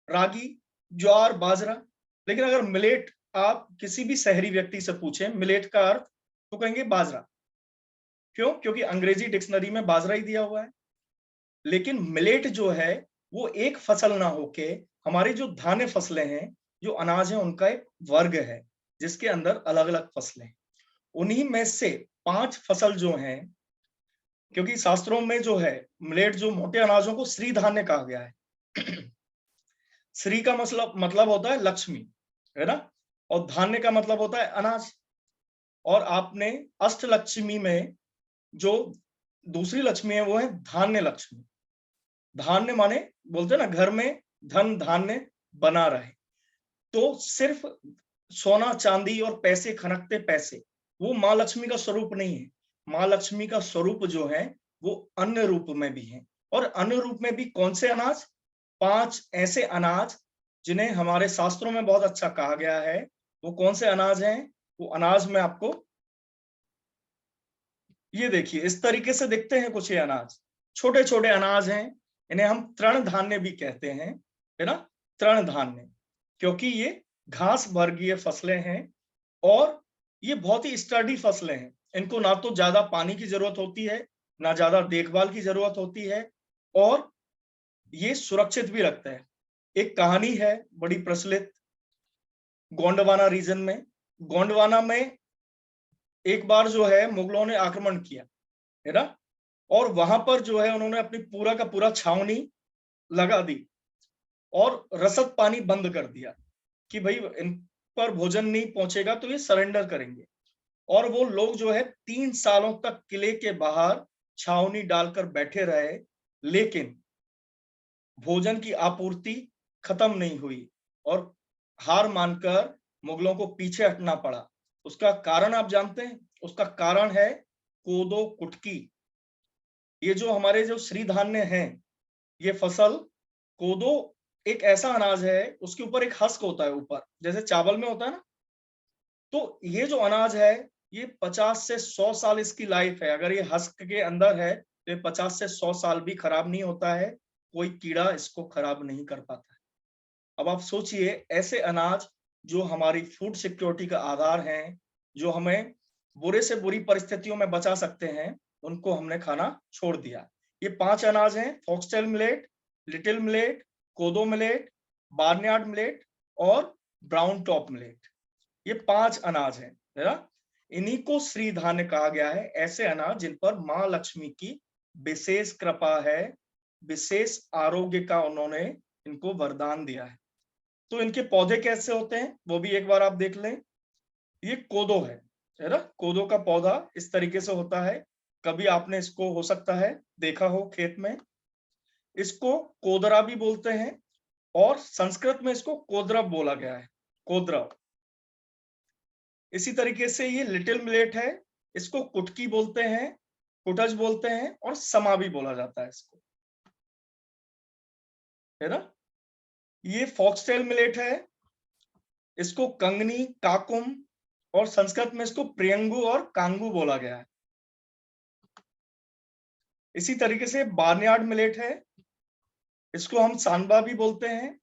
रागी, ज्वार, बाजरा। लेकिन अगर मिलेट आप किसी भी शहरी व्यक्ति से पूछें मिलेट का अर्थ, तो कहेंगे बाजरा। क्यों? क्योंकि अंग्रेजी डिक्शनरी में बाजरा ही दिया हुआ है। लेकिन मिलेट जो है वो एक फसल ना होके हमारी जो धान्य फसलें हैं, जो अनाज है, उनका एक वर्ग है जिसके अंदर अलग अलग फसलें हैं। उन्हीं में से 5 फसल जो हैं, क्योंकि शास्त्रों में जो है मिलेट जो मोटे अनाजों को श्री धान्य कहा गया है। श्री का मतलब होता है लक्ष्मी, है ना, और धान्य का मतलब होता है अनाज। और आपने अष्टलक्ष्मी में जो दूसरी लक्ष्मी है वो है धान्य लक्ष्मी। धान्य माने बोलते हैं ना घर में धन धान्य बना रहे, तो सिर्फ सोना चांदी और पैसे खनकते पैसे वो माँ लक्ष्मी का स्वरूप नहीं है। माँ लक्ष्मी का स्वरूप जो है वो अन्य रूप में भी है। और अन्य रूप में भी कौन से अनाज, 5 ऐसे अनाज जिन्हें हमारे शास्त्रों में बहुत अच्छा कहा गया है। वो कौन से अनाज हैं? वो अनाज में आपको ये देखिए इस तरीके से दिखते हैं कुछ ये अनाज, छोटे छोटे अनाज हैं। इन्हें हम तृण धान्य भी कहते हैं, है ना, तृण धान्य, क्योंकि ये घास वर्गीय फसलें हैं और ये बहुत ही स्टर्डी फसलें हैं। इनको ना तो ज्यादा पानी की जरूरत होती है, ना ज्यादा देखभाल की जरूरत होती है, और ये सुरक्षित भी रखता है। एक कहानी है बड़ी प्रचलित, गोंडवाना रीजन में, गोंडवाना में एक बार जो है मुगलों ने आक्रमण किया, है ना, और वहां पर जो है उन्होंने अपनी पूरा का पूरा छावनी लगा दी और रसद पानी बंद कर दिया कि भाई इन पर भोजन नहीं पहुंचेगा तो ये सरेंडर करेंगे। और वो लोग जो है 3 सालों तक किले के बाहर छावनी डालकर बैठे रहे, लेकिन भोजन की आपूर्ति खत्म नहीं हुई और हार मानकर मुगलों को पीछे हटना पड़ा। उसका कारण आप जानते हैं? उसका कारण है कोदो कुटकी। ये जो हमारे जो श्री धान्य हैं, ये फसल कोदो एक ऐसा अनाज है, उसके ऊपर एक हस्क होता है ऊपर, जैसे चावल में होता है ना। तो ये जो अनाज है, ये 50 से 100 साल इसकी लाइफ है। अगर ये हस्क के अंदर है तो ये 50 से 100 साल भी खराब नहीं होता है, कोई कीड़ा इसको खराब नहीं कर पाता है। अब आप सोचिए, ऐसे अनाज जो हमारी फूड सिक्योरिटी का आधार हैं, जो हमें बुरे से बुरी परिस्थितियों में बचा सकते हैं, उनको हमने खाना छोड़ दिया। ये 5 अनाज हैं, फॉक्सटेल मिलेट, लिटिल मिलेट, कोदो मिलेट, बार्नयार्ड मिलेट और ब्राउन टॉप मिलेट। ये 5 अनाज हैं, है ना। इन्हीं को श्री धान्य कहा गया है, ऐसे अनाज जिन पर माँ लक्ष्मी की विशेष कृपा है, विशेष आरोग्य का उन्होंने इनको वरदान दिया है। तो इनके पौधे कैसे होते हैं वो भी एक बार आप देख लें। ये कोदो है ना, कोदो का पौधा इस तरीके से होता है। कभी आपने इसको हो सकता है देखा हो खेत में। इसको कोदरा भी बोलते हैं और संस्कृत में इसको कोद्रव बोला गया है, कोद्रव। इसी तरीके से ये लिटिल मिलेट है, इसको कुटकी बोलते हैं, कुटज बोलते हैं और समा भी बोला जाता है इसको, है ना। ये फॉक्सटेल मिलेट है, इसको कंगनी, काकुम और संस्कृत में इसको प्रियंगु और कांगू बोला गया है। इसी तरीके से बार्नयार्ड मिलेट है, इसको हम सांबा भी बोलते हैं।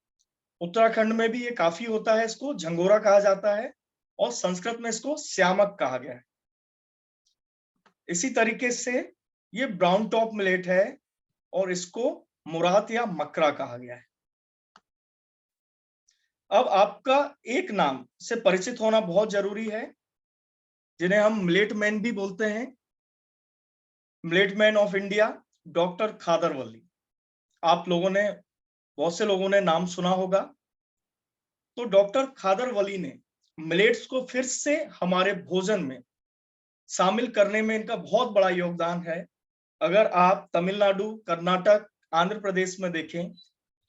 उत्तराखंड में भी ये काफी होता है, इसको झंगोरा कहा जाता है और संस्कृत में इसको श्यामक कहा गया है। इसी तरीके से ये ब्राउन टॉप मिलेट है और इसको मुरात या मकरा कहा गया है। अब आपका एक नाम से परिचित होना बहुत जरूरी है, जिन्हें हम मिलेट मैन भी बोलते हैं, millet man of India, doctor Khadarvali. आप लोगों ने, बहुत से लोगों ने नाम सुना होगा। तो डॉक्टर खादरवली ने मिलेट्स को फिर से हमारे भोजन में शामिल करने में इनका बहुत बड़ा योगदान है। अगर आप तमिलनाडु, कर्नाटक, आंध्र प्रदेश में देखें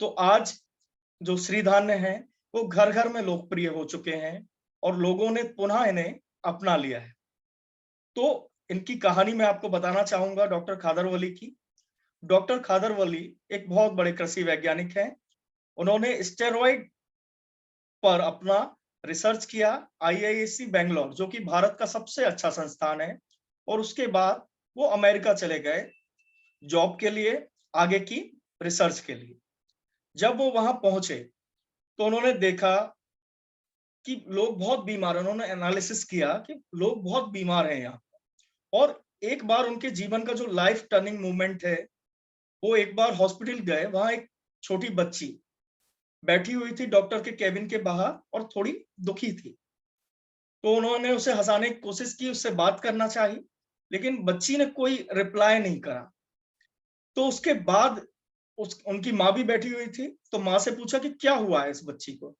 तो आज जो श्री धान्य है वो घर घर में लोकप्रिय हो चुके हैं और लोगों ने पुनः इन्हें अपना लिया है। तो इनकी कहानी मैं आपको बताना चाहूंगा डॉक्टर खादरवली की। डॉक्टर खादरवली एक बहुत बड़े कृषि वैज्ञानिक हैं। उन्होंने स्टेरॉइड पर अपना रिसर्च किया IISc बेंगलोर, जो कि भारत का सबसे अच्छा संस्थान है, और उसके बाद वो अमेरिका चले गए जॉब के लिए, आगे की रिसर्च के लिए। जब वो वहां पहुंचे तो उन्होंने देखा कि लोग बहुत बीमार हैं। उन्होंने एनालिसिस किया कि लोग बहुत बीमार हैं यहाँ। और एक बार उनके जीवन का जो लाइफ टर्निंग मूवमेंट है, वो एक बार हॉस्पिटल गए, वहां एक छोटी बच्ची बैठी हुई थी डॉक्टर के केबिन के बाहर और थोड़ी दुखी थी। तो उन्होंने उसे हंसाने की कोशिश की, उससे बात करना चाही, लेकिन बच्ची ने कोई रिप्लाई नहीं करा। तो उसके बाद उनकी माँ भी बैठी हुई थी, तो माँ से पूछा कि क्या हुआ है इस बच्ची को।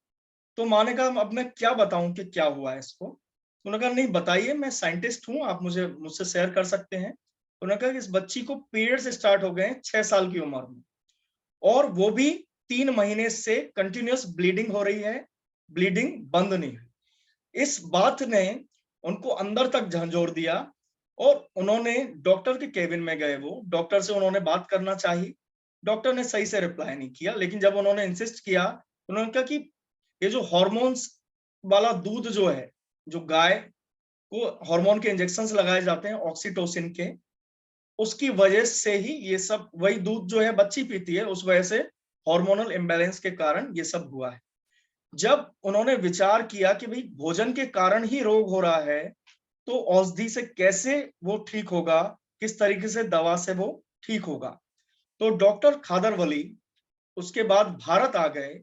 तो माँ ने कहा अब मैं क्या बताऊं कि क्या हुआ है इसको। उन्होंने कहा नहीं बताइए, मैं साइंटिस्ट हूँ, आप मुझसे शेयर कर सकते हैं। उन्होंने कहा कि इस बच्ची को पीरियड्स स्टार्ट हो गए 6 साल की उम्र में, और वो भी 3 महीने से कंटिन्यूअस ब्लीडिंग हो रही है, ब्लीडिंग बंद नहीं हुई। इस बात ने उनको अंदर तक झंझोर दिया और उन्होंने डॉक्टर के केबिन में गए। वो डॉक्टर से उन्होंने बात करना चाहिए, डॉक्टर ने सही से रिप्लाई नहीं किया। लेकिन जब उन्होंने इंसिस्ट किया, उन्होंने कहा कि ये जो हॉर्मोन्स वाला दूध जो है, जो गाय को हार्मोन के इंजेक्शंस लगाए जाते हैं ऑक्सीटोसिन के, उसकी वजह से ही ये सब, वही दूध जो है बच्ची पीती है, उस वजह से हार्मोनल इम्बैलेंस के कारण ये सब हुआ है। जब उन्होंने विचार किया कि भाई भोजन के कारण ही रोग हो रहा है, तो औषधि से कैसे वो ठीक होगा, किस तरीके से दवा से वो ठीक होगा। तो डॉक्टर खादरवली उसके बाद भारत आ गए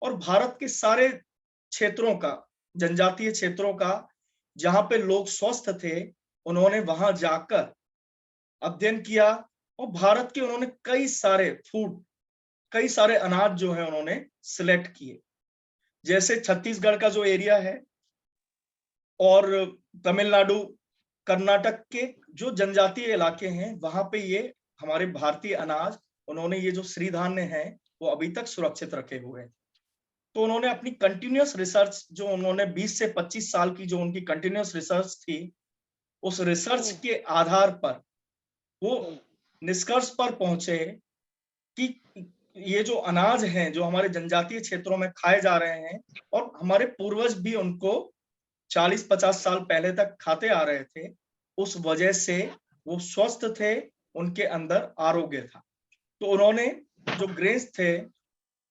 और भारत के सारे क्षेत्रों का, जनजातीय क्षेत्रों का, जहां पे लोग स्वस्थ थे, उन्होंने वहां जाकर अध्ययन किया और भारत के उन्होंने कई सारे अनाज जो है उन्होंने सिलेक्ट किए। जैसे छत्तीसगढ़ का जो एरिया है और तमिलनाडु, कर्नाटक के जो जनजातीय इलाके हैं, वहां पे ये हमारे भारतीय अनाज, उन्होंने ये जो श्री धान्य है वो अभी तक सुरक्षित रखे हुए हैं। तो उन्होंने अपनी कंटिन्यूअस रिसर्च, जो उन्होंने 20 से 25 साल की जो उनकी कंटिन्यूअस रिसर्च थी, उस रिसर्च के आधार पर वो निष्कर्ष पर पहुंचे कि ये जो अनाज हैं जो हमारे जनजातीय क्षेत्रों में खाए जा रहे हैं, और हमारे पूर्वज भी उनको 40-50 साल पहले तक खाते आ रहे थे, उस वजह से वो स्वस्थ थे, उनके अंदर आरोग्य था। तो उन्होंने जो ग्रेन्स थे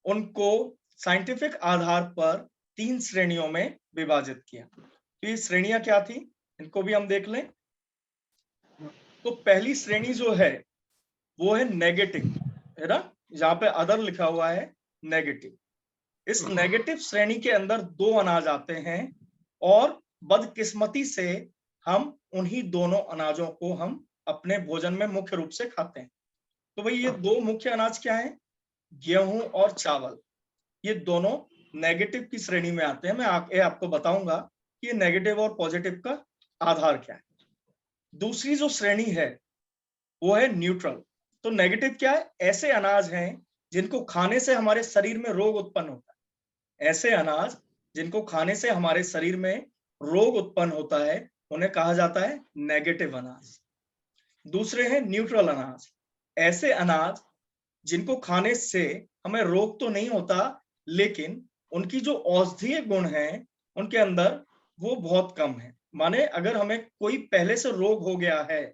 उनको साइंटिफिक आधार पर 3 श्रेणियों में विभाजित किया। तो ये श्रेणियां क्या थी, इनको भी हम देख लें। तो पहली श्रेणी जो है वो है नेगेटिव, है ना, जहां पे अदर लिखा हुआ है नेगेटिव। इस नेगेटिव श्रेणी के अंदर 2 अनाज आते हैं और बदकिस्मती से हम उन्हीं दोनों अनाजों को हम अपने भोजन में मुख्य रूप से खाते हैं। तो भाई ये 2 मुख्य अनाज क्या हैं, गेहूं और चावल। ये दोनों नेगेटिव की श्रेणी में आते हैं। मैं आपको बताऊंगा कि नेगेटिव और पॉजिटिव का आधार क्या है। दूसरी जो श्रेणी है वो है न्यूट्रल। तो नेगेटिव क्या है, ऐसे अनाज हैं जिनको खाने से हमारे शरीर में रोग उत्पन्न होता है। ऐसे अनाज जिनको खाने से हमारे शरीर में रोग उत्पन्न होता है, उन्हें कहा जाता है नेगेटिव अनाज। दूसरे हैं न्यूट्रल अनाज। ऐसे अनाज जिनको खाने से हमें रोग तो नहीं होता, लेकिन उनकी जो औषधीय गुण है उनके अंदर वो बहुत कम है। माने अगर हमें कोई पहले से रोग हो गया है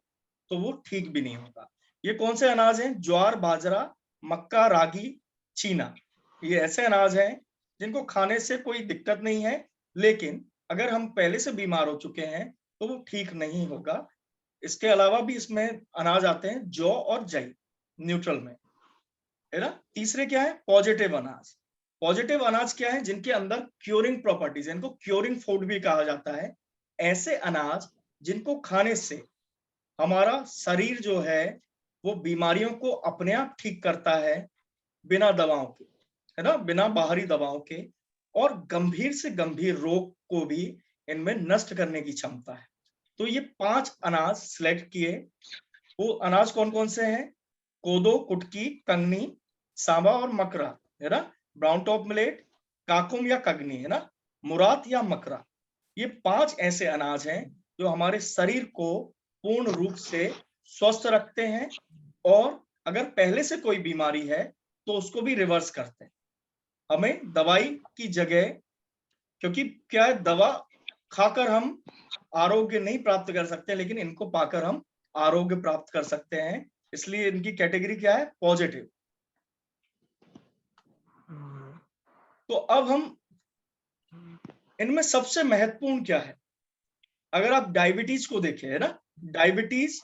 तो वो ठीक भी नहीं होगा। ये कौन से अनाज हैं, ज्वार, बाजरा, मक्का, रागी, चीना। ये ऐसे अनाज हैं जिनको खाने से कोई दिक्कत नहीं है, लेकिन अगर हम पहले से बीमार हो चुके हैं तो वो ठीक नहीं होगा। इसके अलावा भी इसमें अनाज आते हैं जौ और जई, न्यूट्रल में, है ना। तीसरे क्या है, पॉजिटिव अनाज। पॉजिटिव अनाज क्या है, जिनके अंदर क्योरिंग प्रॉपर्टीज, इनको क्योरिंग फूड भी कहा जाता है। ऐसे अनाज जिनको खाने से हमारा शरीर जो है वो बीमारियों को अपने आप ठीक करता है, बिना दवाओं के, है ना, बिना बाहरी दवाओं के, और गंभीर से गंभीर रोग को भी इनमें नष्ट करने की क्षमता है। तो ये 5 अनाज सिलेक्ट किए। वो अनाज कौन कौन से हैं, कोदो, कुटकी, कंगनी, सांबा और मकरा, है ना, ब्राउन टॉप मिलेट, काकुम या कगनी, है ना, मुरात या मकरा। ये 5 ऐसे अनाज हैं जो हमारे शरीर को पूर्ण रूप से स्वस्थ रखते हैं, और अगर पहले से कोई बीमारी है तो उसको भी रिवर्स करते हैं। हमें दवाई की जगह, क्योंकि क्या है, दवा खाकर हम आरोग्य नहीं प्राप्त कर सकते, लेकिन इनको पाकर हम आरोग्य प्राप्त कर सकते हैं। इसलिए इनकी कैटेगरी क्या है, पॉजिटिव। तो अब हम इनमें सबसे महत्वपूर्ण क्या है, अगर आप डायबिटीज को देखें, है ना, diabetes,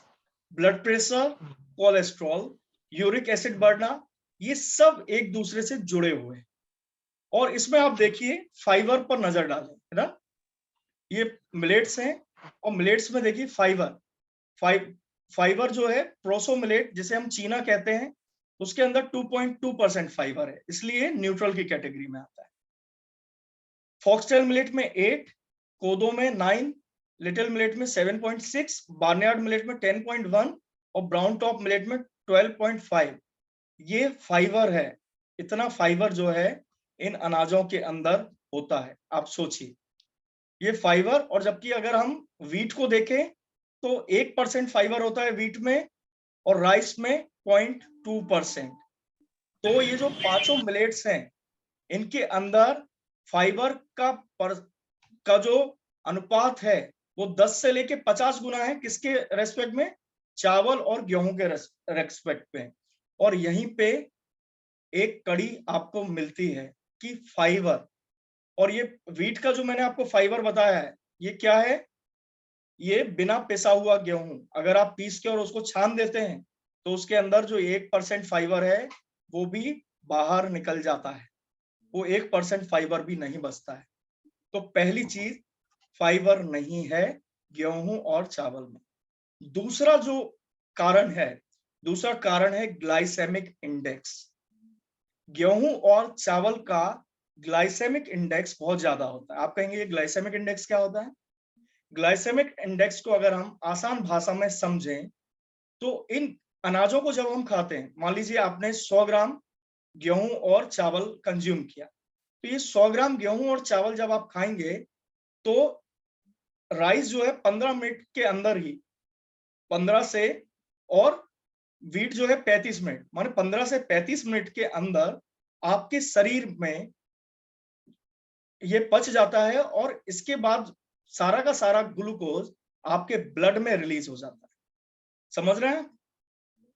blood pressure, cholesterol, uric acid बढ़ना, ये सब एक दूसरे से जुड़े हुए हैं। और इसमें आप देखिए फाइबर पर नजर डालें, है ना, ये मिलेट्स हैं और मिलेट्स में देखिए फाइबर जो है, प्रोसो मिलेट जिसे हम चीना कहते हैं, उसके अंदर 2.2% फाइबर है, इसलिए न्यूट्रल की कैटेगरी में आता है। फॉक्सटेल मिलेट में 8, कोदो में 9, लिटिल मिलेट में 7.6, बार्नयार्ड मिलेट में 10.1 और ब्राउन टॉप मिलेट में 12.5। ये फाइबर है, इतना फाइबर जो है इन अनाजों के अंदर होता है। आप सोचिए ये फाइबर, और जबकि अगर हम वीट को देखें तो 1% फाइबर होता है वीट में, और राइस में 0.2%। तो ये जो 5 मिलेट्स हैं इनके अंदर फाइबर का जो अनुपात है वो 10 से लेके 50 गुना है। किसके रेस्पेक्ट में, चावल और गेहूं के रेस्पेक्ट पे। और यहीं पे एक कड़ी आपको मिलती है कि फाइबर, और ये व्हीट का जो मैंने आपको फाइबर बताया है, ये क्या है? ये बिना पिसा हुआ गेहूं, अगर आप पीस के और उसको छान देते हैं तो उसके अंदर जो 1% फाइबर है वो भी बाहर निकल जाता है, वो 1% फाइबर भी नहीं बचता है। तो पहली चीज, फाइबर नहीं है गेहूं और चावल में। दूसरा जो कारण है, दूसरा कारण है ग्लाइसेमिक इंडेक्स। गेहूं और चावल का ग्लाइसेमिक इंडेक्स बहुत ज्यादा होता है। आप कहेंगे ये ग्लाइसेमिक इंडेक्स क्या होता है? ग्लाइसेमिक इंडेक्स को अगर हम आसान भाषा में समझें तो इन अनाजों को जब हम खाते हैं, मान लीजिए आपने 100 ग्राम गेहूं और चावल कंज्यूम किया, तो ये 100 ग्राम गेहूं और चावल जब आप खाएंगे तो राइस जो है 15 मिनट के अंदर ही 15 से, और वीट जो है 35 मिनट, माने 15 से 35 मिनट के अंदर आपके शरीर में ये पच जाता है, और इसके बाद सारा का सारा ग्लूकोज आपके ब्लड में रिलीज हो जाता है। समझ रहे हैं?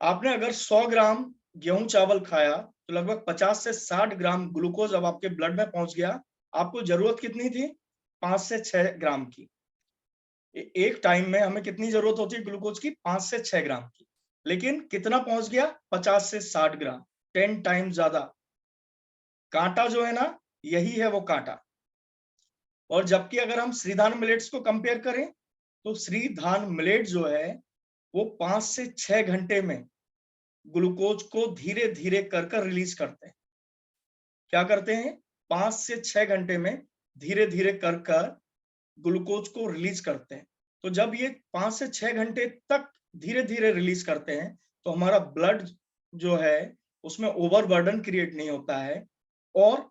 आपने अगर 100 ग्राम गेहूं चावल खाया तो लगभग 50 से 60 ग्राम ग्लूकोज अब आपके ब्लड में पहुंच गया। आपको जरूरत कितनी थी? 5 से 6 ग्राम की। एक टाइम में हमें कितनी जरूरत होती है ग्लूकोज की? 5 से 6 ग्राम की। लेकिन कितना पहुंच गया? 50 से 60 ग्राम, 10 टाइम ज्यादा। कांटा जो है ना, यही है वो कांटा। और जबकि अगर हम श्रीधान मिलेट्स को कंपेयर करें तो श्रीधान मिलेट जो है वो 5 से 6 घंटे में ग्लूकोज को धीरे धीरे कर रिलीज करते हैं। क्या करते हैं? 5 से 6 घंटे में धीरे धीरे कर ग्लूकोज को रिलीज करते हैं। तो जब ये 5 से 6 घंटे तक धीरे धीरे रिलीज करते हैं तो हमारा ब्लड जो है उसमें ओवरबर्डन क्रिएट नहीं होता है, और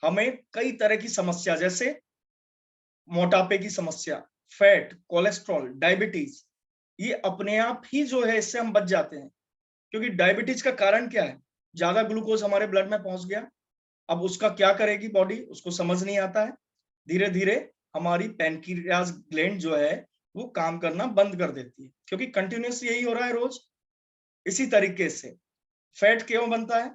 हमें कई तरह की समस्या जैसे मोटापे की समस्या, फैट, कोलेस्ट्रॉल, डायबिटीज, ये अपने आप ही जो है इससे हम बच जाते हैं। क्योंकि डायबिटीज का कारण क्या है? ज्यादा ग्लूकोज हमारे ब्लड में पहुंच गया। अब उसका क्या करेगी बॉडी, उसको समझ नहीं आता है। धीरे धीरे हमारी पैनक्रियाज ग्लैंड जो है वो काम करना बंद कर देती है, क्योंकि कंटिन्यूस यही हो रहा है रोज। इसी तरीके से फैट क्यों बनता है?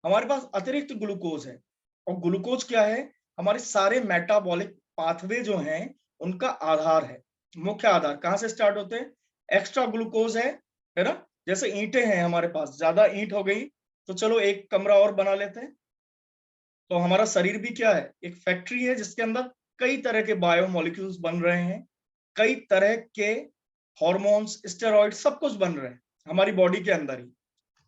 हमारे पास अतिरिक्त ग्लूकोज है, और ग्लूकोज क्या है? हमारे सारे मेटाबॉलिक पाथवे जो हैं उनका आधार है। मुख्य आधार कहां से स्टार्ट होते हैं? एक्स्ट्रा ग्लूकोज है ना? जैसे ईंटें हैं हमारे पास, ज्यादा ईंट हो गई तो चलो एक कमरा और बना लेते हैं। तो हमारा शरीर भी क्या है? एक फैक्ट्री है जिसके अंदर कई तरह के बायोमोलिक्यूल्स बन रहे हैं, कई तरह के हॉर्मोन्स, स्टेरॉइड, सब कुछ बन रहे हैं हमारी बॉडी के अंदर ही।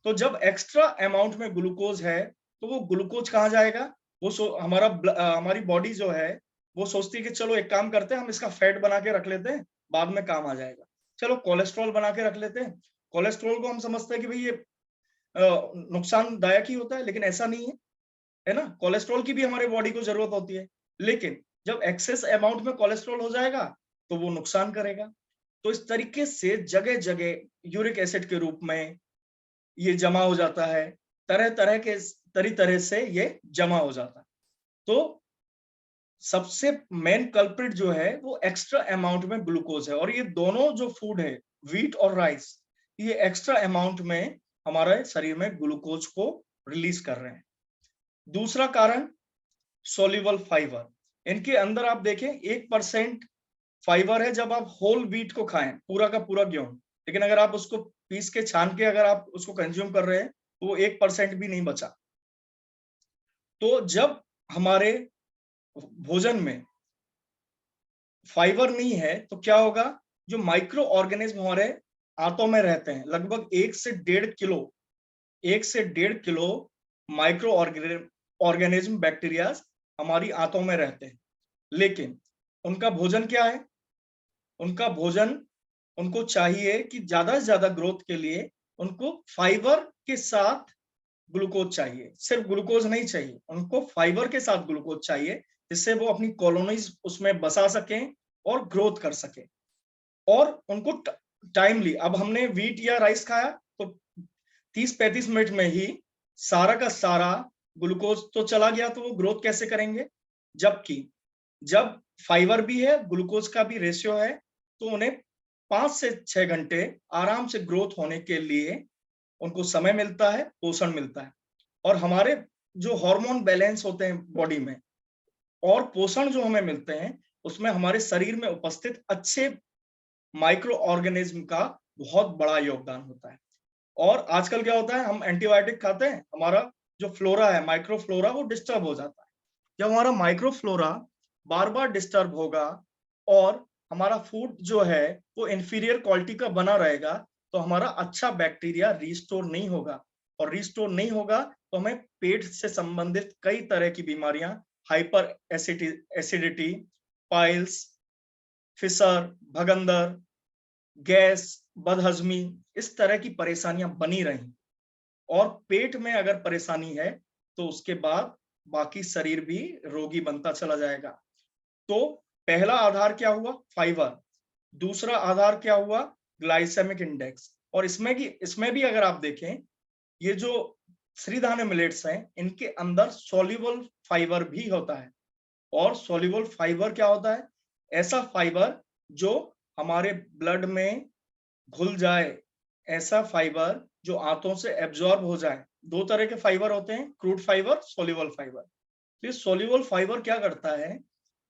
तो जब एक्स्ट्रा अमाउंट में ग्लूकोज है तो वो ग्लूकोज कहाँ जाएगा? वो हमारी बॉडी जो है वो सोचती है कि चलो एक काम करते हैं, हम इसका फैट बना के रख लेते हैं, बाद में काम आ जाएगा। चलो कोलेस्ट्रॉल बना के रख लेते हैं। कोलेस्ट्रॉल को हम समझते हैं कि भाई ये नुकसानदायक ही होता है, लेकिन ऐसा नहीं है ना? कोलेस्ट्रॉल की भी हमारे बॉडी को जरूरत होती है, लेकिन जब एक्सेस अमाउंट में कोलेस्ट्रॉल हो जाएगा तो वो नुकसान करेगा। तो इस तरीके से जगह जगह यूरिक एसिड के रूप में ये जमा हो जाता है, तरह तरह से ये जमा हो जाता है। तो सबसे मेन कल्प्रिट जो है वो एक्स्ट्रा अमाउंट में ग्लूकोज है, और ये दोनों जो फूड है, व्हीट और राइस, ये एक्स्ट्रा अमाउंट में हमारे शरीर में ग्लूकोज को रिलीज कर रहे हैं। दूसरा कारण सोल्यूबल फाइबर। इनके अंदर आप देखें 1% फाइबर है जब आप होल व्हीट को खाएं, पूरा का पूरा गेहूं, लेकिन अगर आप उसको पीस के छान के अगर आप उसको कंज्यूम कर रहे हैं तो वो 1% भी नहीं बचा। तो जब हमारे भोजन में फाइबर नहीं है तो क्या होगा? जो माइक्रो ऑर्गेनिज्म हमारे आंतों में रहते हैं, लगभग 1 से 1.5 किलो माइक्रो ऑर्गेनिज्म, बैक्टीरिया हमारी आंतों में रहते हैं। लेकिन उनका भोजन क्या है? उनका भोजन, उनको चाहिए कि ज्यादा से ज्यादा ग्रोथ के लिए उनको फाइबर के साथ ग्लूकोज चाहिए। सिर्फ ग्लूकोज नहीं चाहिए, उनको फाइबर के साथ ग्लूकोज चाहिए, जिससे वो अपनी कॉलोनीज उसमें बसा सकें और ग्रोथ कर सके। और उनको टाइमली, अब हमने व्हीट या राइस खाया तो 30-35 मिनट में ही सारा का सारा ग्लूकोज तो चला गया, तो वो ग्रोथ कैसे करेंगे? जबकि जब फाइबर भी है, ग्लूकोज का भी रेशियो है, तो उन्हें 5 से 6 घंटे आराम से ग्रोथ होने के लिए उनको समय मिलता है, पोषण मिलता है। और हमारे जो हार्मोन बैलेंस होते हैं बॉडी में और पोषण जो हमें मिलते हैं, उसमें हमारे शरीर में उपस्थित अच्छे माइक्रो ऑर्गेनिज्म का बहुत बड़ा योगदान होता है। और आजकल क्या होता है, हम एंटीबायोटिक खाते हैं, हमारा जो फ्लोरा है, माइक्रो फ्लोरा, वो डिस्टर्ब हो जाता है। जब हमारा माइक्रो फ्लोरा बार बार डिस्टर्ब होगा और हमारा फूड जो है वो इंफीरियर क्वालिटी का बना रहेगा, तो हमारा अच्छा बैक्टीरिया रिस्टोर नहीं होगा, और रिस्टोर नहीं होगा तो हमें पेट से संबंधित कई तरह की बीमारियां, हाइपर एसिडिटी, पाइल्स, फिसर, भगंदर, गैस, बदहजमी, इस तरह की परेशानियां बनी रही। और पेट में अगर परेशानी है तो उसके बाद बाकी शरीर भी रोगी बनता चला जाएगा। तो पहला आधार क्या हुआ, फाइबर। दूसरा आधार क्या हुआ, ग्लाइसेमिक इंडेक्स। और इसमें भी अगर आप देखें, ये जो श्रीधान्य मिलेट्स हैं, इनके अंदर सोल्यूबल फाइबर भी होता है। और सोल्यूबल फाइबर क्या होता है, ऐसा फाइबर जो हमारे ब्लड में घुल जाए, ऐसा फाइबर जो आंतों से एब्जॉर्ब हो जाए। दो तरह के फाइबर होते हैं, क्रूड फाइबर, सोल्यूबल फाइबर। ये सोल्यूबल फाइबर क्या करता है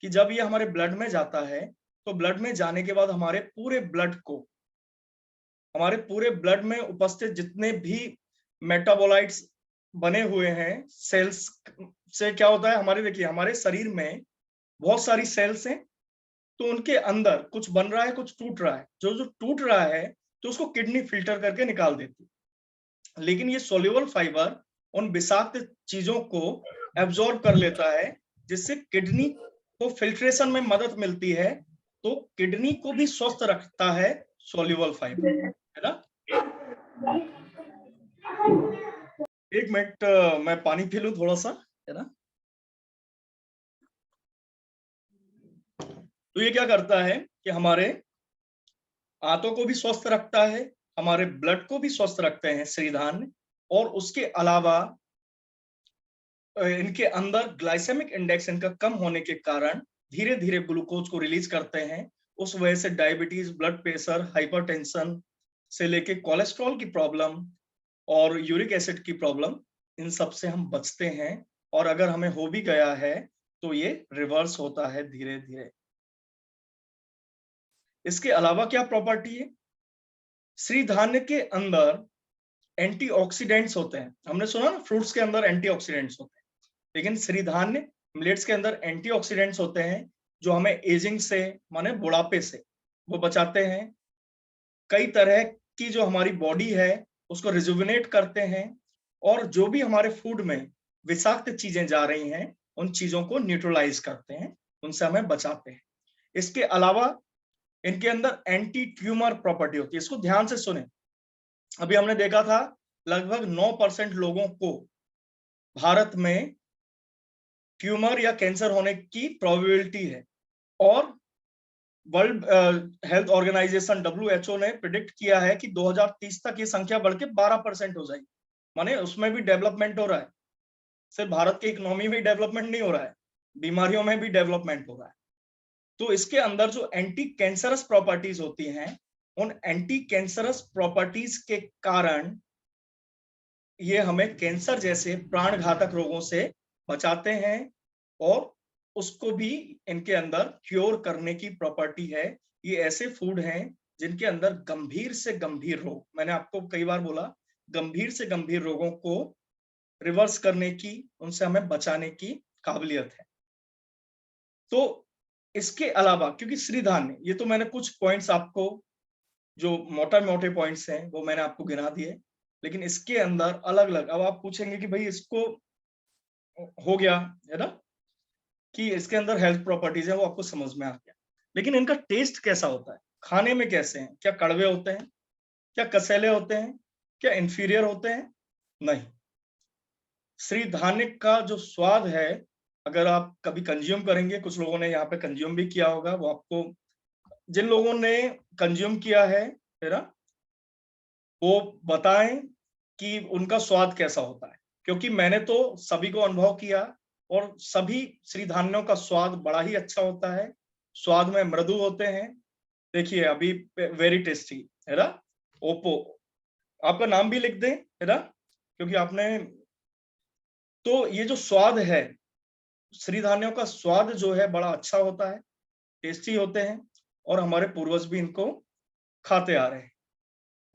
कि जब ये हमारे ब्लड में जाता है, तो ब्लड में जाने के बाद हमारे पूरे ब्लड में उपस्थित जितने भी मेटाबोलाइट्स बने हुए हैं सेल्स से, क्या होता है, देखिए हमारे शरीर में बहुत सारी सेल्स हैं, तो उनके अंदर कुछ बन रहा है, कुछ टूट रहा है। जो टूट रहा है तो उसको किडनी फिल्टर करके निकाल देती है। लेकिन ये सोल्यूबल फाइबर उन विषाक्त चीजों को एब्जॉर्ब कर लेता है, जिससे किडनी को फिल्ट्रेशन में मदद मिलती है। तो किडनी को भी स्वस्थ रखता है सोल्यूबल फाइबर, है ना। एक मिनट, मैं पानी पी लूं थोड़ा सा, है ना। तो ये क्या करता है कि हमारे आंतों को भी स्वस्थ रखता है, हमारे ब्लड को भी स्वस्थ रखते हैं श्रीधान्य। और उसके अलावा इनके अंदर ग्लाइसेमिक इंडेक्स इनका कम होने के कारण धीरे धीरे ग्लूकोज को रिलीज करते हैं। उस वजह से डायबिटीज, ब्लड प्रेशर, हाइपरटेंशन से लेके कोलेस्ट्रॉल की प्रॉब्लम और यूरिक एसिड की प्रॉब्लम, इन सब से हम बचते हैं। और अगर हमें हो भी गया है तो ये रिवर्स होता है धीरे धीरे। इसके अलावा क्या प्रॉपर्टी है, श्रीधान्य के अंदर एंटीऑक्सीडेंट्स होते हैं। हमने सुना ना, फ्रूट्स के अंदर एंटीऑक्सीडेंट्स होते हैं, लेकिन श्रीधान्य मिलेट्स के अंदर एंटीऑक्सीडेंट्स होते हैं जो हमें एजिंग से, माने बुढ़ापे से, वो बचाते हैं। कई तरह की जो हमारी बॉडी है उसको रिजुविनेट करते हैं, और जो भी हमारे फूड में विषाक्त चीजें जा रही हैं उन चीजों को न्यूट्रलाइज करते हैं, उनसे हमें बचाते हैं। इसके अलावा इनके अंदर एंटी ट्यूमर प्रॉपर्टी होती है। इसको ध्यान से सुने। अभी हमने देखा था लगभग 9% लोगों को भारत में ट्यूमर या कैंसर होने की प्रोबेबिलिटी है। और वर्ल्ड हेल्थ ऑर्गेनाइजेशन WHO ने प्रिडिक्ट किया है कि 2030 तक ये संख्या बढ़ के 12% हो जाएगी। माने उसमें भी डेवलपमेंट हो रहा है, सिर्फ भारत की इकोनॉमी में डेवलपमेंट नहीं हो रहा है, बीमारियों में भी डेवलपमेंट हो रहा है। तो इसके अंदर जो एंटी कैंसरस प्रॉपर्टीज होती हैं, उन एंटी कैंसरस प्रॉपर्टीज के कारण ये हमें कैंसर जैसे प्राणघातक रोगों से बचाते हैं, और उसको भी इनके अंदर क्योर करने की प्रॉपर्टी है। ये ऐसे फूड हैं जिनके अंदर गंभीर से गंभीर रोग, मैंने आपको कई बार बोला, गंभीर से गंभीर रोगों को रिवर्स करने की, उनसे हमें बचाने की काबिलियत है। तो इसके अलावा, क्योंकि श्रीधान्य, ये तो मैंने कुछ पॉइंट्स आपको, जो मोटे मोटे पॉइंट्स हैं वो मैंने आपको गिना दिए, लेकिन इसके अंदर अलग अलग, अब आप पूछेंगे कि भाई इसको हो गया, है ना, कि इसके अंदर हेल्थ प्रॉपर्टीज है, वो आपको समझ में आ गया। लेकिन इनका टेस्ट कैसा होता है, खाने में कैसे हैं, क्या कड़वे होते हैं, क्या कसेले होते हैं, क्या इंफीरियर होते हैं? नहीं। श्रीधान्य का जो स्वाद है, अगर आप कभी कंज्यूम करेंगे, कुछ लोगों ने यहाँ पे कंज्यूम भी किया होगा, वो आपको, जिन लोगों ने कंज्यूम किया है ना, वो बताएं कि उनका स्वाद कैसा होता है। क्योंकि मैंने तो सभी को अनुभव किया, और सभी श्रीधान्यों का स्वाद बड़ा ही अच्छा होता है। स्वाद में मृदु होते हैं, देखिए अभी वेरी टेस्टी है ना, ओप्पो, आपका नाम भी लिख दें है ना, क्योंकि आपने, तो ये जो स्वाद है, श्रीधान्यों का स्वाद जो है बड़ा अच्छा होता है, टेस्टी होते हैं, और हमारे पूर्वज भी इनको खाते आ रहे हैं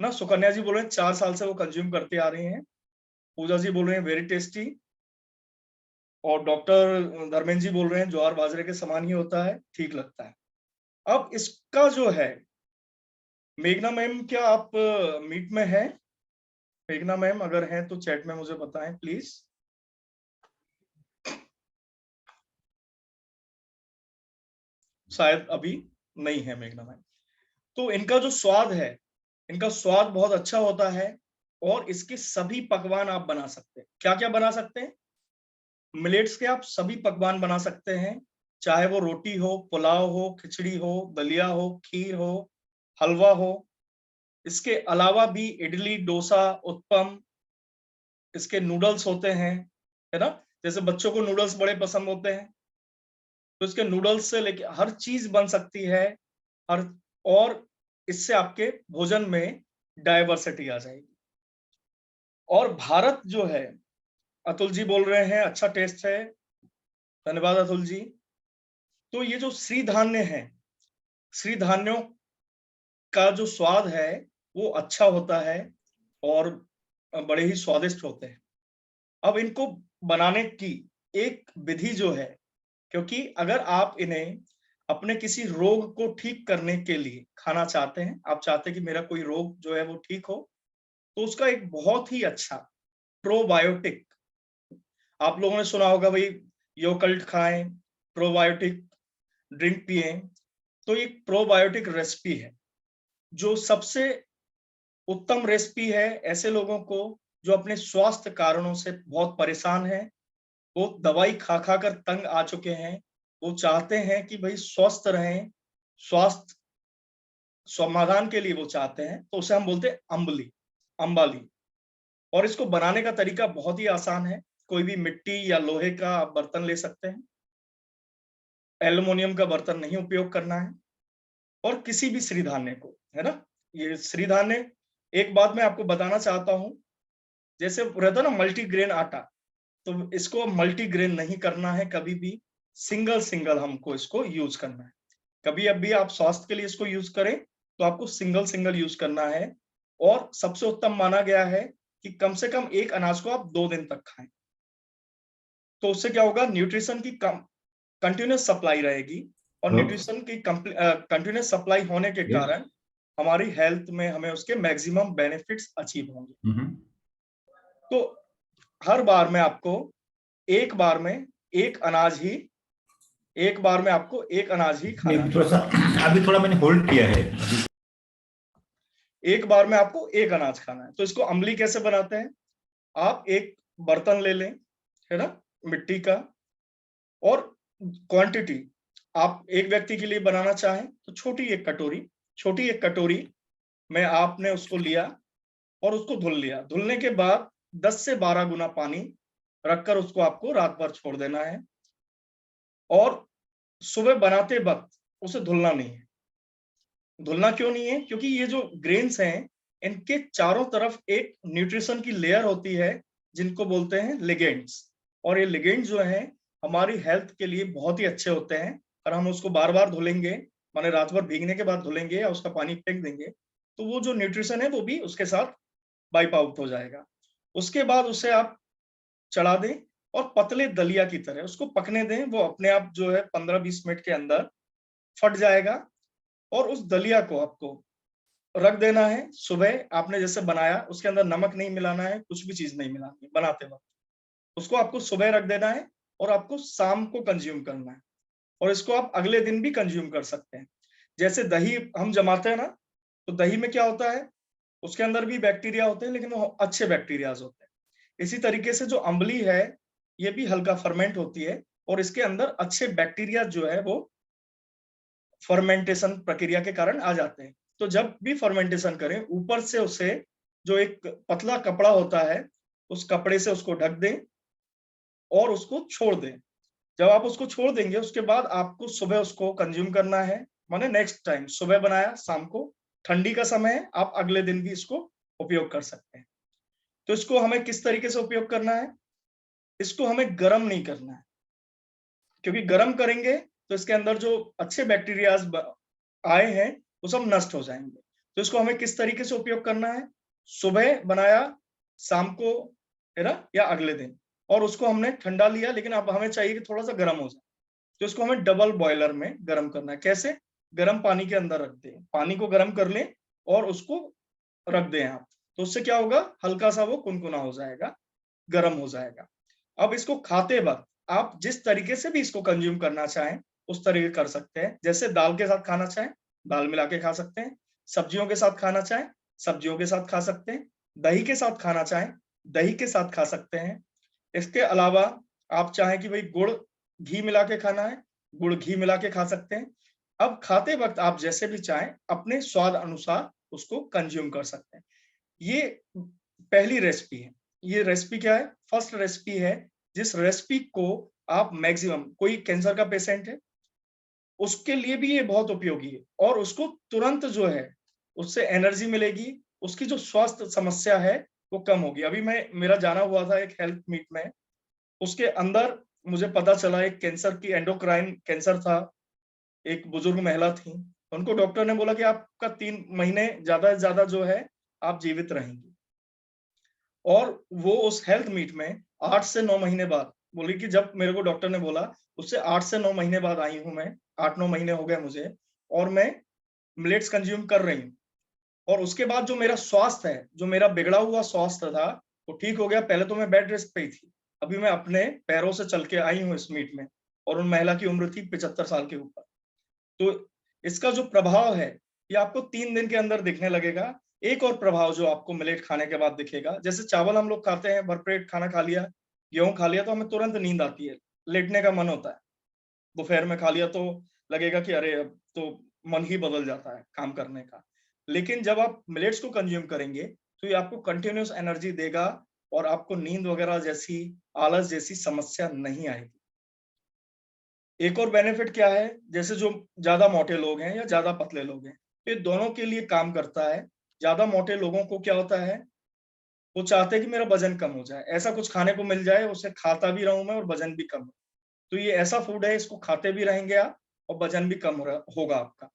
ना। सुकन्या जी बोल रहे हैं 4 साल से वो कंज्यूम करते आ रहे हैं, पूजा जी बोल रहे हैं वेरी टेस्टी, और डॉक्टर धर्मेंद्र जी बोल रहे हैं ज्वार बाजरे के समान ही होता है, ठीक लगता है। अब इसका जो है, मेघना मैम क्या आप मीट में हैं? मेघना मैम अगर हैं तो चैट में मुझे बताएं प्लीज। शायद अभी नहीं है मेघना मैम। तो इनका जो स्वाद है, इनका स्वाद बहुत अच्छा होता है, और इसके सभी पकवान आप बना सकते हैं। क्या क्या बना सकते हैं? मिलेट्स के आप सभी पकवान बना सकते हैं, चाहे वो रोटी हो, पुलाव हो, खिचड़ी हो, दलिया हो, खीर हो, हलवा हो। इसके अलावा भी इडली, डोसा, उत्पम, इसके नूडल्स होते हैं, है ना, जैसे बच्चों को नूडल्स बड़े पसंद होते हैं, तो इसके नूडल्स से लेके हर चीज बन सकती है, हर, और इससे आपके भोजन में डाइवर्सिटी आ जाएगी। और भारत जो है, अतुल जी बोल रहे हैं अच्छा टेस्ट है, धन्यवाद अतुल जी। तो ये जो श्रीधान्य है, श्रीधान्यों का जो स्वाद है वो अच्छा होता है, और बड़े ही स्वादिष्ट होते हैं। अब इनको बनाने की एक विधि जो है, क्योंकि अगर आप इन्हें अपने किसी रोग को ठीक करने के लिए खाना चाहते हैं, आप चाहते हैं कि मेरा कोई रोग जो है वो ठीक हो, तो उसका एक बहुत ही अच्छा प्रोबायोटिक, आप लोगों ने सुना होगा भाई, योकल्ट खाएं, प्रोबायोटिक ड्रिंक पिए, तो एक प्रोबायोटिक रेसिपी है, जो सबसे उत्तम रेसिपी है ऐसे लोगों को जो अपने स्वास्थ्य कारणों से बहुत परेशान हैं, वो दवाई खा खा कर तंग आ चुके हैं, वो चाहते हैं कि भाई स्वस्थ रहें, स्वास्थ्य समाधान के लिए वो चाहते हैं, तो उसे हम बोलते हैं अम्बली, अम्बाली। और इसको बनाने का तरीका बहुत ही आसान है, कोई भी मिट्टी या लोहे का आप बर्तन ले सकते हैं, एल्युमिनियम का बर्तन नहीं उपयोग करना है, और किसी भी श्रीधान्य को, है ना, ये श्रीधान्य, एक बात मैं आपको बताना चाहता हूं, जैसे रहता ना मल्टीग्रेन आटा, तो इसको मल्टीग्रेन नहीं करना है कभी भी, सिंगल सिंगल हमको इसको यूज करना है। कभी अब भी आप स्वास्थ्य के लिए इसको यूज करें तो आपको सिंगल सिंगल यूज करना है, और सबसे उत्तम माना गया है कि कम से कम एक अनाज को आप 2 दिन तक खाएं, तो उससे क्या होगा, न्यूट्रिशन की कंटिन्यूस सप्लाई रहेगी, और न्यूट्रिशन की कंटिन्यूस सप्लाई होने के कारण हमारी हेल्थ में हमें उसके मैक्सिमम बेनिफिट्स अचीव होंगे। तो हर बार में आपको एक बार में एक अनाज ही, एक बार में आपको एक अनाज ही खाना है। थोड़ा सा अभी थोड़ा मैंने होल्ड किया है, एक बार में आपको एक अनाज खाना है। तो इसको अम्बली कैसे बनाते हैं, आप एक बर्तन ले लें, है ना, मिट्टी का, और क्वांटिटी आप एक व्यक्ति के लिए बनाना चाहें तो छोटी एक कटोरी में आपने उसको लिया, और उसको धुल लिया। धुलने के बाद 10 से 12 गुना पानी रखकर उसको आपको रात भर छोड़ देना है, और सुबह बनाते वक्त उसे धुलना नहीं है। धुलना क्यों नहीं है? क्योंकि ये जो ग्रेन्स हैं, इनके चारों तरफ एक न्यूट्रिशन की लेयर होती है, जिनको बोलते हैं लिगेंड्स, और ये लिगेंड्स जो हैं हमारी हेल्थ के लिए बहुत ही अच्छे होते हैं। और हम उसको बार बार धुलेंगे, माने रात भर भीगने के बाद धुलेंगे या उसका पानी फेंक देंगे, तो वो जो न्यूट्रिशन है वो भी उसके साथ वाइप आउट हो जाएगा। उसके बाद उसे आप चढ़ा दें, और पतले दलिया की तरह उसको पकने दें, वो अपने आप जो है 15-20 मिनट के अंदर फट जाएगा। और उस दलिया को आपको रख देना है, सुबह आपने जैसे बनाया उसके अंदर नमक नहीं मिलाना है, कुछ भी चीज नहीं मिलानी है बनाते वक्त, उसको आपको सुबह रख देना है, और आपको शाम को कंज्यूम करना है, और इसको आप अगले दिन भी कंज्यूम कर सकते हैं। जैसे दही हम जमाते हैं ना, तो दही में क्या होता है, उसके अंदर भी बैक्टीरिया होते हैं, लेकिन वो अच्छे बैक्टीरियाज होते हैं। इसी तरीके से जो अम्बली है, ये भी हल्का फर्मेंट होती है, और इसके अंदर अच्छे बैक्टीरिया जो है वो फर्मेंटेशन प्रक्रिया के कारण आ जाते हैं। तो जब भी फर्मेंटेशन करें, ऊपर से उसे जो एक पतला कपड़ा होता है, उस कपड़े से उसको ढक दें और उसको छोड़ दें। जब आप उसको छोड़ देंगे, उसके बाद आपको सुबह उसको कंज्यूम करना है, माने नेक्स्ट टाइम, सुबह बनाया शाम को, ठंडी का समय है, आप अगले दिन भी इसको उपयोग कर सकते हैं। तो इसको हमें किस तरीके से उपयोग करना है, इसको हमें गर्म नहीं करना है, क्योंकि गर्म करेंगे तो इसके अंदर जो अच्छे बैक्टीरियाज आए हैं वो सब नष्ट हो जाएंगे। तो इसको हमें किस तरीके से उपयोग करना है, सुबह बनाया शाम को, है ना, या अगले दिन, और उसको हमने ठंडा लिया, लेकिन अब हमें चाहिए कि थोड़ा सा गर्म हो जाए, तो इसको हमें डबल बॉयलर में गर्म करना है। कैसे, गर्म पानी के अंदर रख दें, पानी को गर्म कर लें और उसको रख दें आप, तो उससे क्या होगा, हल्का सा वो कुनकुना हो जाएगा, गर्म हो जाएगा। अब इसको खाते वक्त आप जिस तरीके से भी इसको कंज्यूम करना चाहें उस तरीके कर सकते हैं। जैसे दाल के साथ खाना चाहें दाल मिला के खा सकते हैं, सब्जियों के साथ खाना चाहें सब्जियों के साथ खा सकते हैं, दही के साथ खाना चाहें दही के साथ खा सकते हैं। इसके अलावा आप चाहें कि भाई गुड़ घी मिला के खाना है, गुड़ घी मिला के खा सकते हैं। अब खाते वक्त आप जैसे भी चाहें अपने स्वाद अनुसार उसको कंज्यूम कर सकते हैं। ये पहली रेसिपी है। ये रेसिपी क्या है, फर्स्ट रेसिपी है, जिस रेसिपी को आप मैक्सिमम, कोई कैंसर का पेशेंट है उसके लिए भी ये बहुत उपयोगी है, और उसको तुरंत जो है उससे एनर्जी मिलेगी, उसकी जो स्वास्थ्य समस्या है वो कम होगी। अभी मेरा जाना हुआ था एक हेल्थ मीट में, उसके अंदर मुझे पता चला एक कैंसर की, एंडोक्राइन कैंसर था, एक बुजुर्ग महिला थी, उनको डॉक्टर ने बोला कि आपका 3 महीने ज्यादा से ज्यादा जो है आप जीवित रहेंगी, और वो उस हेल्थ मीट में 8 से 9 महीने बाद बोली कि जब मेरे को डॉक्टर ने बोला, उससे 8 से 9 महीने बाद आई हूं मैं, 8-9 महीने हो गए मुझे, और मैं मिलेट्स कंज्यूम कर रही हूँ, और उसके बाद जो मेरा स्वास्थ्य है, जो मेरा बिगड़ा हुआ स्वास्थ्य था वो ठीक हो गया। पहले तो मैं बेड रेस्ट पे ही थी, अभी मैं अपने पैरों से चल के आई हूँ इस मीट में, और उन महिला की उम्र थी 75 साल के ऊपर। तो इसका जो प्रभाव है ये आपको 3 दिन के अंदर दिखने लगेगा। एक और प्रभाव जो आपको मिलेट खाने के बाद दिखेगा, जैसे चावल हम लोग खाते हैं, भरपेट खाना खा लिया, गेहूं खा लिया तो हमें तुरंत नींद आती है, लेटने का मन होता है। दोपहर में खा लिया तो लगेगा कि अरे अब तो मन ही बदल जाता है काम करने का। लेकिन जब आप मिलेट्स को कंज्यूम करेंगे तो ये आपको कंटिन्यूस एनर्जी देगा, और आपको नींद वगैरह जैसी, आलस जैसी समस्या नहीं आएगी। एक और बेनिफिट क्या है, जैसे जो ज्यादा मोटे लोग हैं या ज्यादा पतले लोग हैं, तो ये दोनों के लिए काम करता है। ज्यादा मोटे लोगों को क्या होता है, वो चाहते हैं कि मेरा वजन कम हो जाए, ऐसा कुछ खाने को मिल जाए उसे खाता भी रहूं मैं और वजन भी कम हो। तो ये ऐसा फूड है, इसको खाते भी रहेंगे आप और वजन भी कम होगा आपका।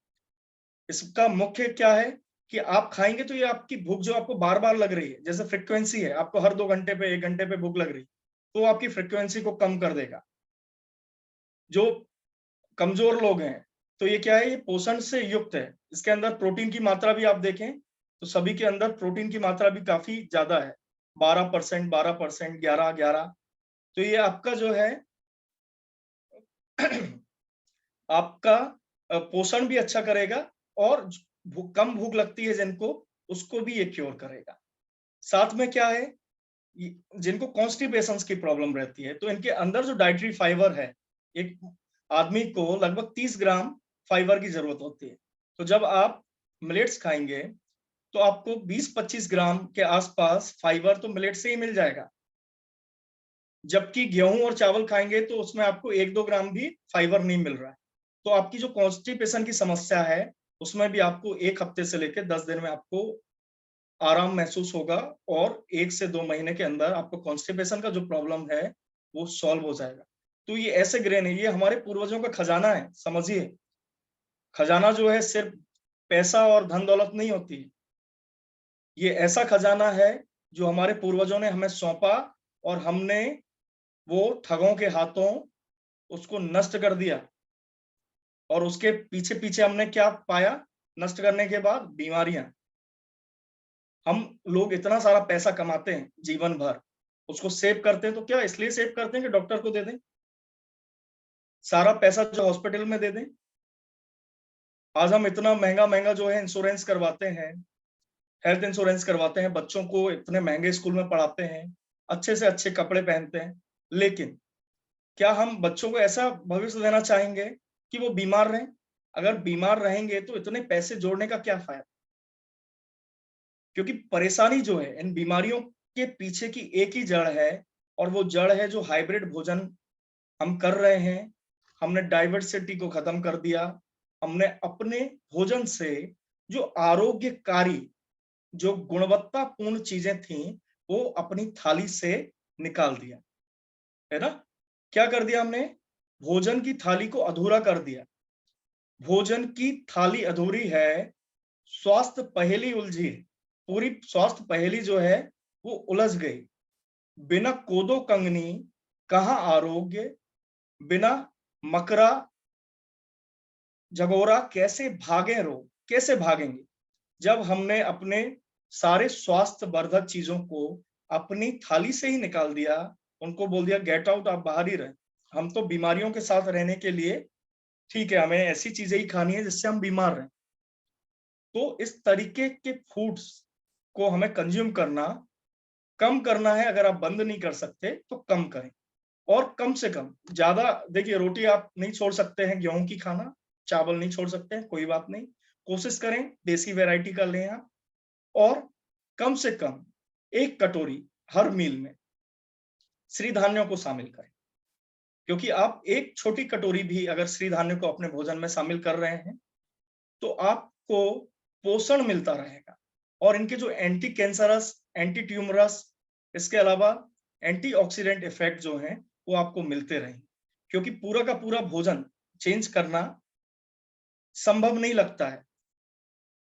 इसका मुख्य क्या है कि आप खाएंगे तो ये आपकी भूख जो आपको बार बार लग रही है, जैसे फ्रिक्वेंसी है, आपको हर 2 घंटे पे 1 घंटे पे भूख लग रही है, तो आपकी फ्रिक्वेंसी को कम कर देगा। जो कमजोर लोग हैं तो ये क्या है, ये पोषण से युक्त है, इसके अंदर प्रोटीन की मात्रा भी आप देखें तो सभी के अंदर प्रोटीन की मात्रा भी काफी ज्यादा है, 12%, 12%, 11-11। तो ये आपका जो है आपका पोषण भी अच्छा करेगा, और कम भूख लगती है जिनको, उसको भी ये क्योर करेगा। साथ में क्या है, जिनको कॉन्स्टिपेशन की प्रॉब्लम रहती है तो इनके अंदर जो डाइटरी फाइबर है, एक आदमी को लगभग 30 ग्राम फाइबर की जरूरत होती है। तो जब आप मिलेट्स खाएंगे तो आपको 20-25 ग्राम के आसपास फाइबर तो मिलेट से ही मिल जाएगा, जबकि गेहूं और चावल खाएंगे तो उसमें आपको 1-2 ग्राम भी फाइबर नहीं मिल रहा है। तो आपकी जो कॉन्स्टिपेशन की समस्या है उसमें भी आपको 1 हफ्ते से लेकर 10 दिन में आपको आराम महसूस होगा, और 1 से 2 महीने के अंदर आपको कॉन्स्टिपेशन का जो प्रॉब्लम है वो सॉल्व हो जाएगा। तो ये ऐसे ग्रेन है, ये हमारे पूर्वजों का खजाना है, समझिए। खजाना जो है सिर्फ पैसा और धन दौलत नहीं होती, ये ऐसा खजाना है जो हमारे पूर्वजों ने हमें सौंपा, और हमने वो ठगों के हाथों उसको नष्ट कर दिया, और उसके पीछे पीछे हमने क्या पाया नष्ट करने के बाद, बीमारियां। हम लोग इतना सारा पैसा कमाते हैं जीवन भर, उसको सेव करते हैं तो क्या इसलिए सेव करते हैं कि डॉक्टर को दे दें, सारा पैसा जो हॉस्पिटल में दे दें। आज हम इतना महंगा महंगा जो है इंश्योरेंस करवाते हैं, हेल्थ इंश्योरेंस करवाते हैं, बच्चों को इतने महंगे स्कूल में पढ़ाते हैं, अच्छे से अच्छे कपड़े पहनते हैं, लेकिन क्या हम बच्चों को ऐसा भविष्य देना चाहेंगे कि वो बीमार रहें? अगर बीमार रहेंगे तो इतने पैसे जोड़ने का क्या फायदा? क्योंकि परेशानी जो है इन बीमारियों के पीछे की एक ही जड़ है, और वो जड़ है जो हाइब्रिड भोजन हम कर रहे हैं। हमने डाइवर्सिटी को खत्म कर दिया, हमने अपने भोजन से जो आरोग्यकारी, जो गुणवत्तापूर्ण चीजें थी, वो अपनी थाली से निकाल दिया, है ना? क्या कर दिया हमने? भोजन की थाली को अधूरा कर दिया। भोजन की थाली अधूरी है, स्वास्थ्य पहेली उलझी है। पूरी स्वास्थ्य पहेली जो है वो उलझ गई। बिना कोदो कंगनी कहाँ आरोग्य, बिना मकरा झगोरा कैसे भागे रोग, कैसे भागेंगे? जब हमने अपने सारे स्वास्थ्य वर्धक चीजों को अपनी थाली से ही निकाल दिया, उनको बोल दिया गेट आउट, आप बाहर ही रहे। हम तो बीमारियों के साथ रहने के लिए ठीक है, हमें ऐसी चीजें ही खानी है जिससे हम बीमार रहें। तो इस तरीके के फूड्स को हमें कंज्यूम करना कम करना है। अगर आप बंद नहीं कर सकते तो कम करें, और कम से कम ज्यादा। देखिए, रोटी आप नहीं छोड़ सकते हैं, गेहूं की खाना, चावल नहीं छोड़ सकते हैं, कोई बात नहीं, कोशिश करें देसी वैरायटी का लें आप, और कम से कम 1 कटोरी हर मील में श्री धान्यों को शामिल करें। क्योंकि आप एक छोटी कटोरी भी अगर श्री धान्य को अपने भोजन में शामिल कर रहे हैं तो आपको पोषण मिलता रहेगा, और इनके जो एंटी कैंसरस, एंटी ट्यूमरस, इसके अलावा एंटीऑक्सीडेंट इफेक्ट जो हैं वो आपको मिलते रहेंगे। क्योंकि पूरा का पूरा भोजन चेंज करना संभव नहीं लगता है।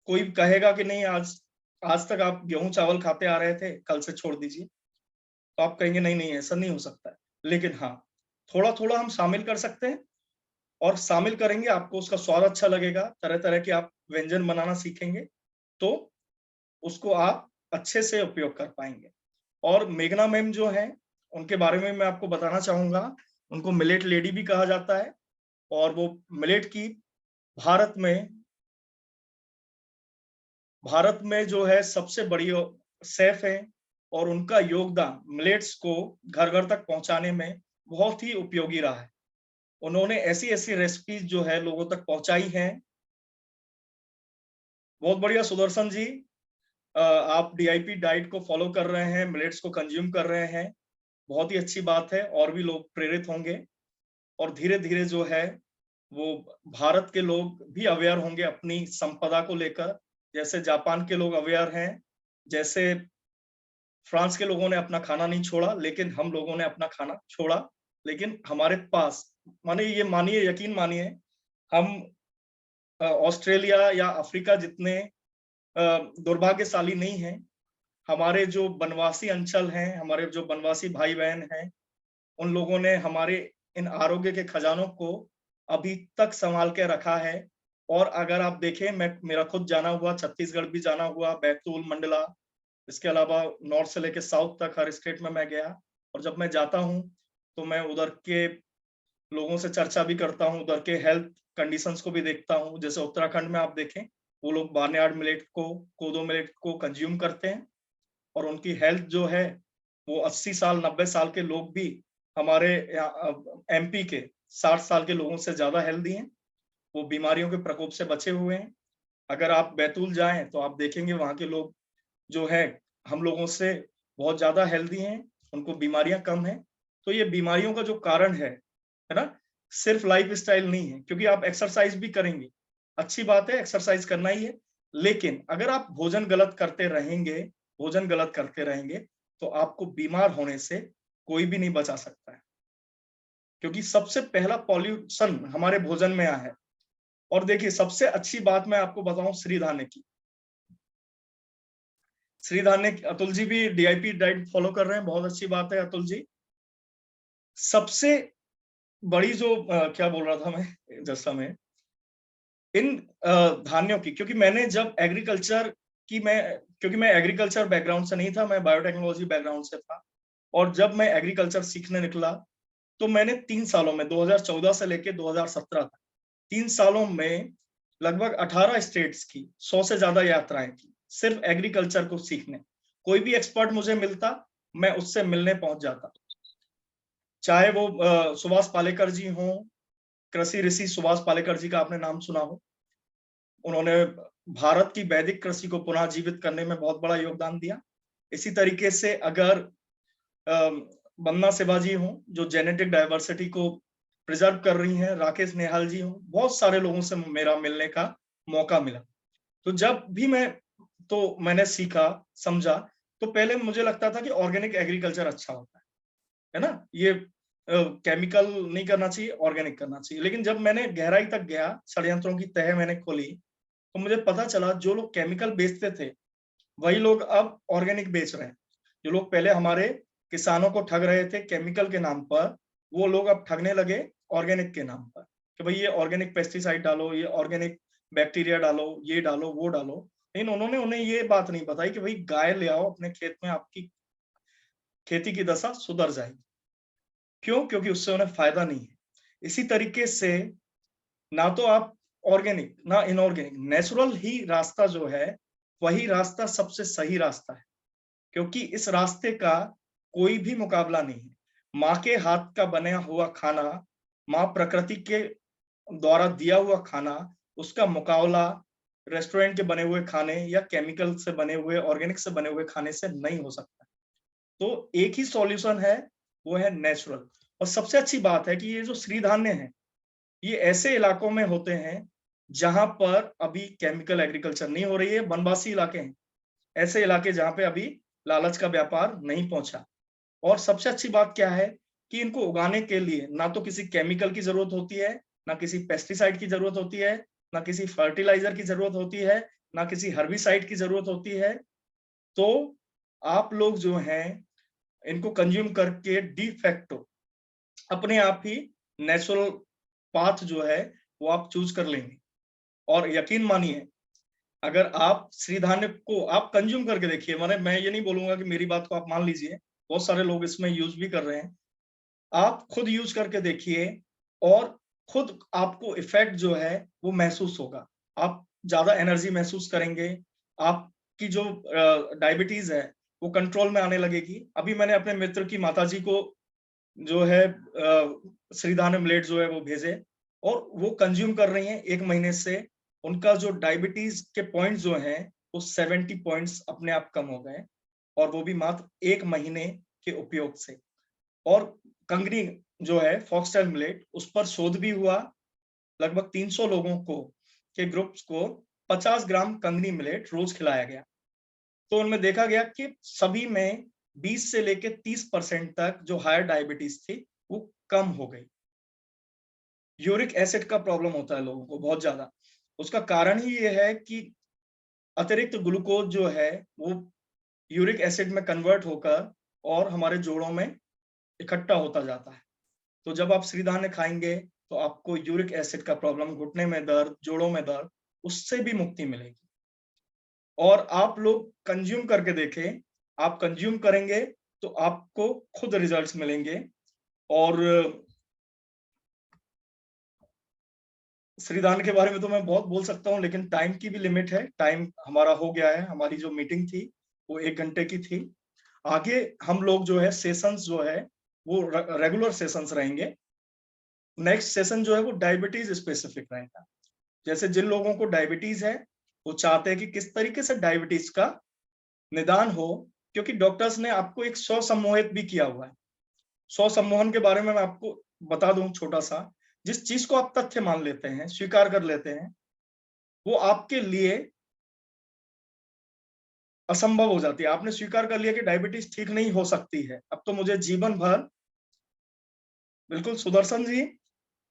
कोई कहेगा कि नहीं, आज तक आप गेहूं चावल खाते आ रहे थे, कल से छोड़ दीजिए, तो आप कहेंगे नहीं नहीं, ऐसा नहीं हो सकता है। लेकिन हाँ, थोड़ा थोड़ा हम शामिल कर सकते हैं, और शामिल करेंगे, आपको उसका स्वाद अच्छा लगेगा, तरह तरह के आप व्यंजन बनाना सीखेंगे, तो उसको आप अच्छे से उपयोग कर पाएंगे। और मेघना मैम जो है, उनके बारे में मैं आपको बताना चाहूंगा। उनको मिलेट लेडी भी कहा जाता है, और वो मिलेट की भारत में जो है सबसे बड़ी शेफ है, और उनका योगदान मिलेट्स को घर घर तक पहुंचाने में बहुत ही उपयोगी रहा है। उन्होंने ऐसी ऐसी रेसिपीज जो है लोगों तक पहुंचाई हैं। बहुत बढ़िया सुदर्शन जी, आप डीआईपी डाइट को फॉलो कर रहे हैं, मिलेट्स को कंज्यूम कर रहे हैं, बहुत ही अच्छी बात है। और भी लोग प्रेरित होंगे, और धीरे धीरे जो है वो भारत के लोग भी अवेयर होंगे अपनी संपदा को लेकर। जैसे जापान के लोग अवेयर हैं, जैसे फ्रांस के लोगों ने अपना खाना नहीं छोड़ा, लेकिन हम लोगों ने अपना खाना छोड़ा। लेकिन हमारे पास, माने ये मानिए, यकीन मानिए, हम ऑस्ट्रेलिया या अफ्रीका जितने दुर्भाग्यशाली नहीं हैं। हमारे जो बनवासी अंचल हैं, हमारे जो बनवासी भाई बहन हैं, उन लोगों ने हमारे इन आरोग्य के खजानों को अभी तक संभाल के रखा है। और अगर आप देखें, मेरा खुद जाना हुआ, छत्तीसगढ़ भी जाना हुआ, बैतूल, मंडला, इसके अलावा नॉर्थ से लेकर साउथ तक हर स्टेट में मैं गया। और जब मैं जाता हूँ तो मैं उधर के लोगों से चर्चा भी करता हूँ, उधर के हेल्थ कंडीशंस को भी देखता हूँ। जैसे उत्तराखंड में आप देखें, वो लोग बार्नयार्ड मिलेट को, कोदो मिलेट को कंज्यूम करते हैं, और उनकी हेल्थ जो है वो 80 साल 90 साल के लोग भी हमारे एमपी के 60 साल के लोगों से ज्यादा हेल्दी हैं, वो बीमारियों के प्रकोप से बचे हुए हैं। अगर आप बैतूल जाएं तो आप देखेंगे वहां के लोग जो है हम लोगों से बहुत ज्यादा हेल्दी हैं, उनको बीमारियां कम हैं। तो ये बीमारियों का जो कारण है ना, सिर्फ लाइफ स्टाइल नहीं है। क्योंकि आप एक्सरसाइज भी करेंगे, अच्छी बात है, एक्सरसाइज करना ही है, लेकिन अगर आप भोजन गलत करते रहेंगे तो आपको बीमार होने से कोई भी नहीं बचा सकता है। क्योंकि सबसे पहला पॉल्यूशन हमारे भोजन में आया है। और देखिए, सबसे अच्छी बात मैं आपको बताऊं श्री धान्य की। श्री धान्य, अतुल जी भी डीआईपी डाइट फॉलो कर रहे हैं, बहुत अच्छी बात है अतुल जी। सबसे बड़ी जो क्या बोल रहा था मैं जैसा में इन धान्यों की, क्योंकि मैंने जब क्योंकि मैं एग्रीकल्चर बैकग्राउंड से नहीं था, मैं बायोटेक्नोलॉजी बैकग्राउंड से था। और जब मैं एग्रीकल्चर सीखने निकला तो मैंने 3 सालों में, 2014 से लेकर 2017 तक 3 सालों में लगभग 18 स्टेट्स की 100 से ज्यादा यात्राएं की, सिर्फ एग्रीकल्चर को सीखने। कोई भी एक्सपर्ट मुझे मिलता, मैं उससे मिलने पहुंच जाता, चाहे वो सुभाष पालेकर जी हों, कृषि ऋषि सुभाष पालेकर जी का आपने नाम सुना हो। उन्होंने भारत की वैदिक कृषि को पुनः जीवित करने में बहुत बड़ा योगदान दिया। इसी तरीके से अगर वंदना शिवाजी हों, जो जेनेटिक डाइवर्सिटी को प्रिजर्व कर रही हैं, राकेश निहाल जी हों, बहुत सारे लोगों से मेरा मिलने का मौका मिला। तो जब भी मैंने सीखा, समझा, तो पहले मुझे लगता था कि ऑर्गेनिक एग्रीकल्चर अच्छा होता है ना, ये केमिकल नहीं करना चाहिए, ऑर्गेनिक करना चाहिए। लेकिन जब मैंने गहराई तक गया, षड्यंत्रों की तह मैंने खोली, तो मुझे पता चला जो लोग केमिकल बेचते थे वही लोग अब ऑर्गेनिक बेच रहे हैं। जो लोग पहले हमारे किसानों को ठग रहे थे केमिकल के नाम पर, वो लोग अब ठगने लगे ऑर्गेनिक के नाम पर, कि भाई ये ऑर्गेनिक पेस्टिसाइड डालो, ये ऑर्गेनिक बैक्टीरिया डालो, ये डालो, वो डालो। लेकिन उन्होंने उन्हें ये बात नहीं बताई कि भाई गाय ले आओ अपने खेत में, आपकी खेती की दशा सुधर जाएगी। क्यों? क्योंकि उससे उन्हें फायदा नहीं है। इसी तरीके से ना तो आप ऑर्गेनिक ना इनऑर्गेनिक, नेचुरल ही रास्ता जो है वही रास्ता सबसे सही रास्ता है, क्योंकि इस रास्ते का कोई भी मुकाबला नहीं है। माँ के हाथ का बना हुआ खाना, माँ प्रकृति के द्वारा दिया हुआ खाना, उसका मुकाबला रेस्टोरेंट के बने हुए खाने या केमिकल से बने हुए, ऑर्गेनिक से बने हुए खाने से नहीं हो सकता। तो एक ही सॉल्यूशन है, वो है नेचुरल। और सबसे अच्छी बात है कि ये जो श्रीधान्य है, ये ऐसे इलाकों में होते हैं जहां पर अभी केमिकल एग्रीकल्चर नहीं हो रही है, वनवासी इलाके हैं, ऐसे इलाके जहां पे अभी लालच का व्यापार नहीं पहुंचा। और सबसे अच्छी बात क्या है कि इनको उगाने के लिए ना तो किसी केमिकल की जरूरत होती है, ना किसी पेस्टिसाइड की जरूरत होती है, ना किसी फर्टिलाइजर की जरूरत होती है, ना किसी हर्बिसाइड की जरूरत होती है। तो आप लोग जो हैं इनको कंज्यूम करके डी फैक्टो अपने आप ही नेचुरल पाथ जो है वो आप चूज कर लेंगे। और यकीन मानिए, अगर आप श्रीधान्य को आप कंज्यूम करके देखिए, माने मैं ये नहीं बोलूंगा कि मेरी बात को आप मान लीजिए, बहुत सारे लोग इसमें यूज भी कर रहे हैं, आप खुद यूज करके देखिए और खुद आपको इफेक्ट जो है वो महसूस होगा। आप ज्यादा एनर्जी महसूस करेंगे, आपकी जो डायबिटीज है वो कंट्रोल में आने लगेगी। अभी मैंने अपने मित्र की माताजी को जो है श्रीधान्य मिलेट जो है वो भेजे, और वो कंज्यूम कर रही हैं 1 महीने से। उनका जो डायबिटीज के पॉइंट्स जो हैं वो 70 पॉइंट्स अपने आप कम हो गए, और वो भी मात्र 1 महीने के उपयोग से। और कंगनी जो है फॉक्सटेल मिलेट, उस पर शोध भी हुआ। लगभग 300 लोगों को के ग्रुप्स को 50 ग्राम कंगनी मिलेट रोज खिलाया गया, तो उनमें देखा गया कि सभी में 20 से लेकर 30% तक जो हायर डायबिटीज थी वो कम हो गई। यूरिक एसिड का प्रॉब्लम होता है लोगों को बहुत ज्यादा, उसका कारण ही ये है कि अतिरिक्त ग्लूकोज जो है वो यूरिक एसिड में कन्वर्ट होकर और हमारे जोड़ों में इकट्ठा होता जाता है। तो जब आप श्रीधान्य खाएंगे तो आपको यूरिक एसिड का प्रॉब्लम, घुटने में दर्द, जोड़ों में दर्द, उससे भी मुक्ति मिलेगी। और आप लोग कंज्यूम करके देखें, आप कंज्यूम करेंगे तो आपको खुद रिजल्ट्स मिलेंगे। और श्रीधान्य के बारे में तो मैं बहुत बोल सकता हूँ, लेकिन टाइम की भी लिमिट है, टाइम हमारा हो गया है। हमारी जो मीटिंग थी वो 1 घंटे की थी। आगे हम लोग जो है सेशंस जो है वो रेगुलर सेशंस रहेंगे। नेक्स्ट सेशन जो है वो डायबिटीज स्पेसिफिक रहेगा। जैसे जिन लोगों को डायबिटीज है वो चाहते हैं कि किस तरीके से डायबिटीज का निदान हो, क्योंकि डॉक्टर्स ने आपको एक स्वसम्मोहित भी किया हुआ है। स्वसम्मोहन के बारे में मैं आपको बता दूं छोटा सा। जिस चीज को आप तथ्य मान लेते हैं, स्वीकार कर लेते हैं, वो आपके लिए असंभव हो जाती है। आपने स्वीकार कर लिया कि डायबिटीज ठीक नहीं हो सकती है, अब तो मुझे जीवन भर, बिल्कुल सुदर्शन जी,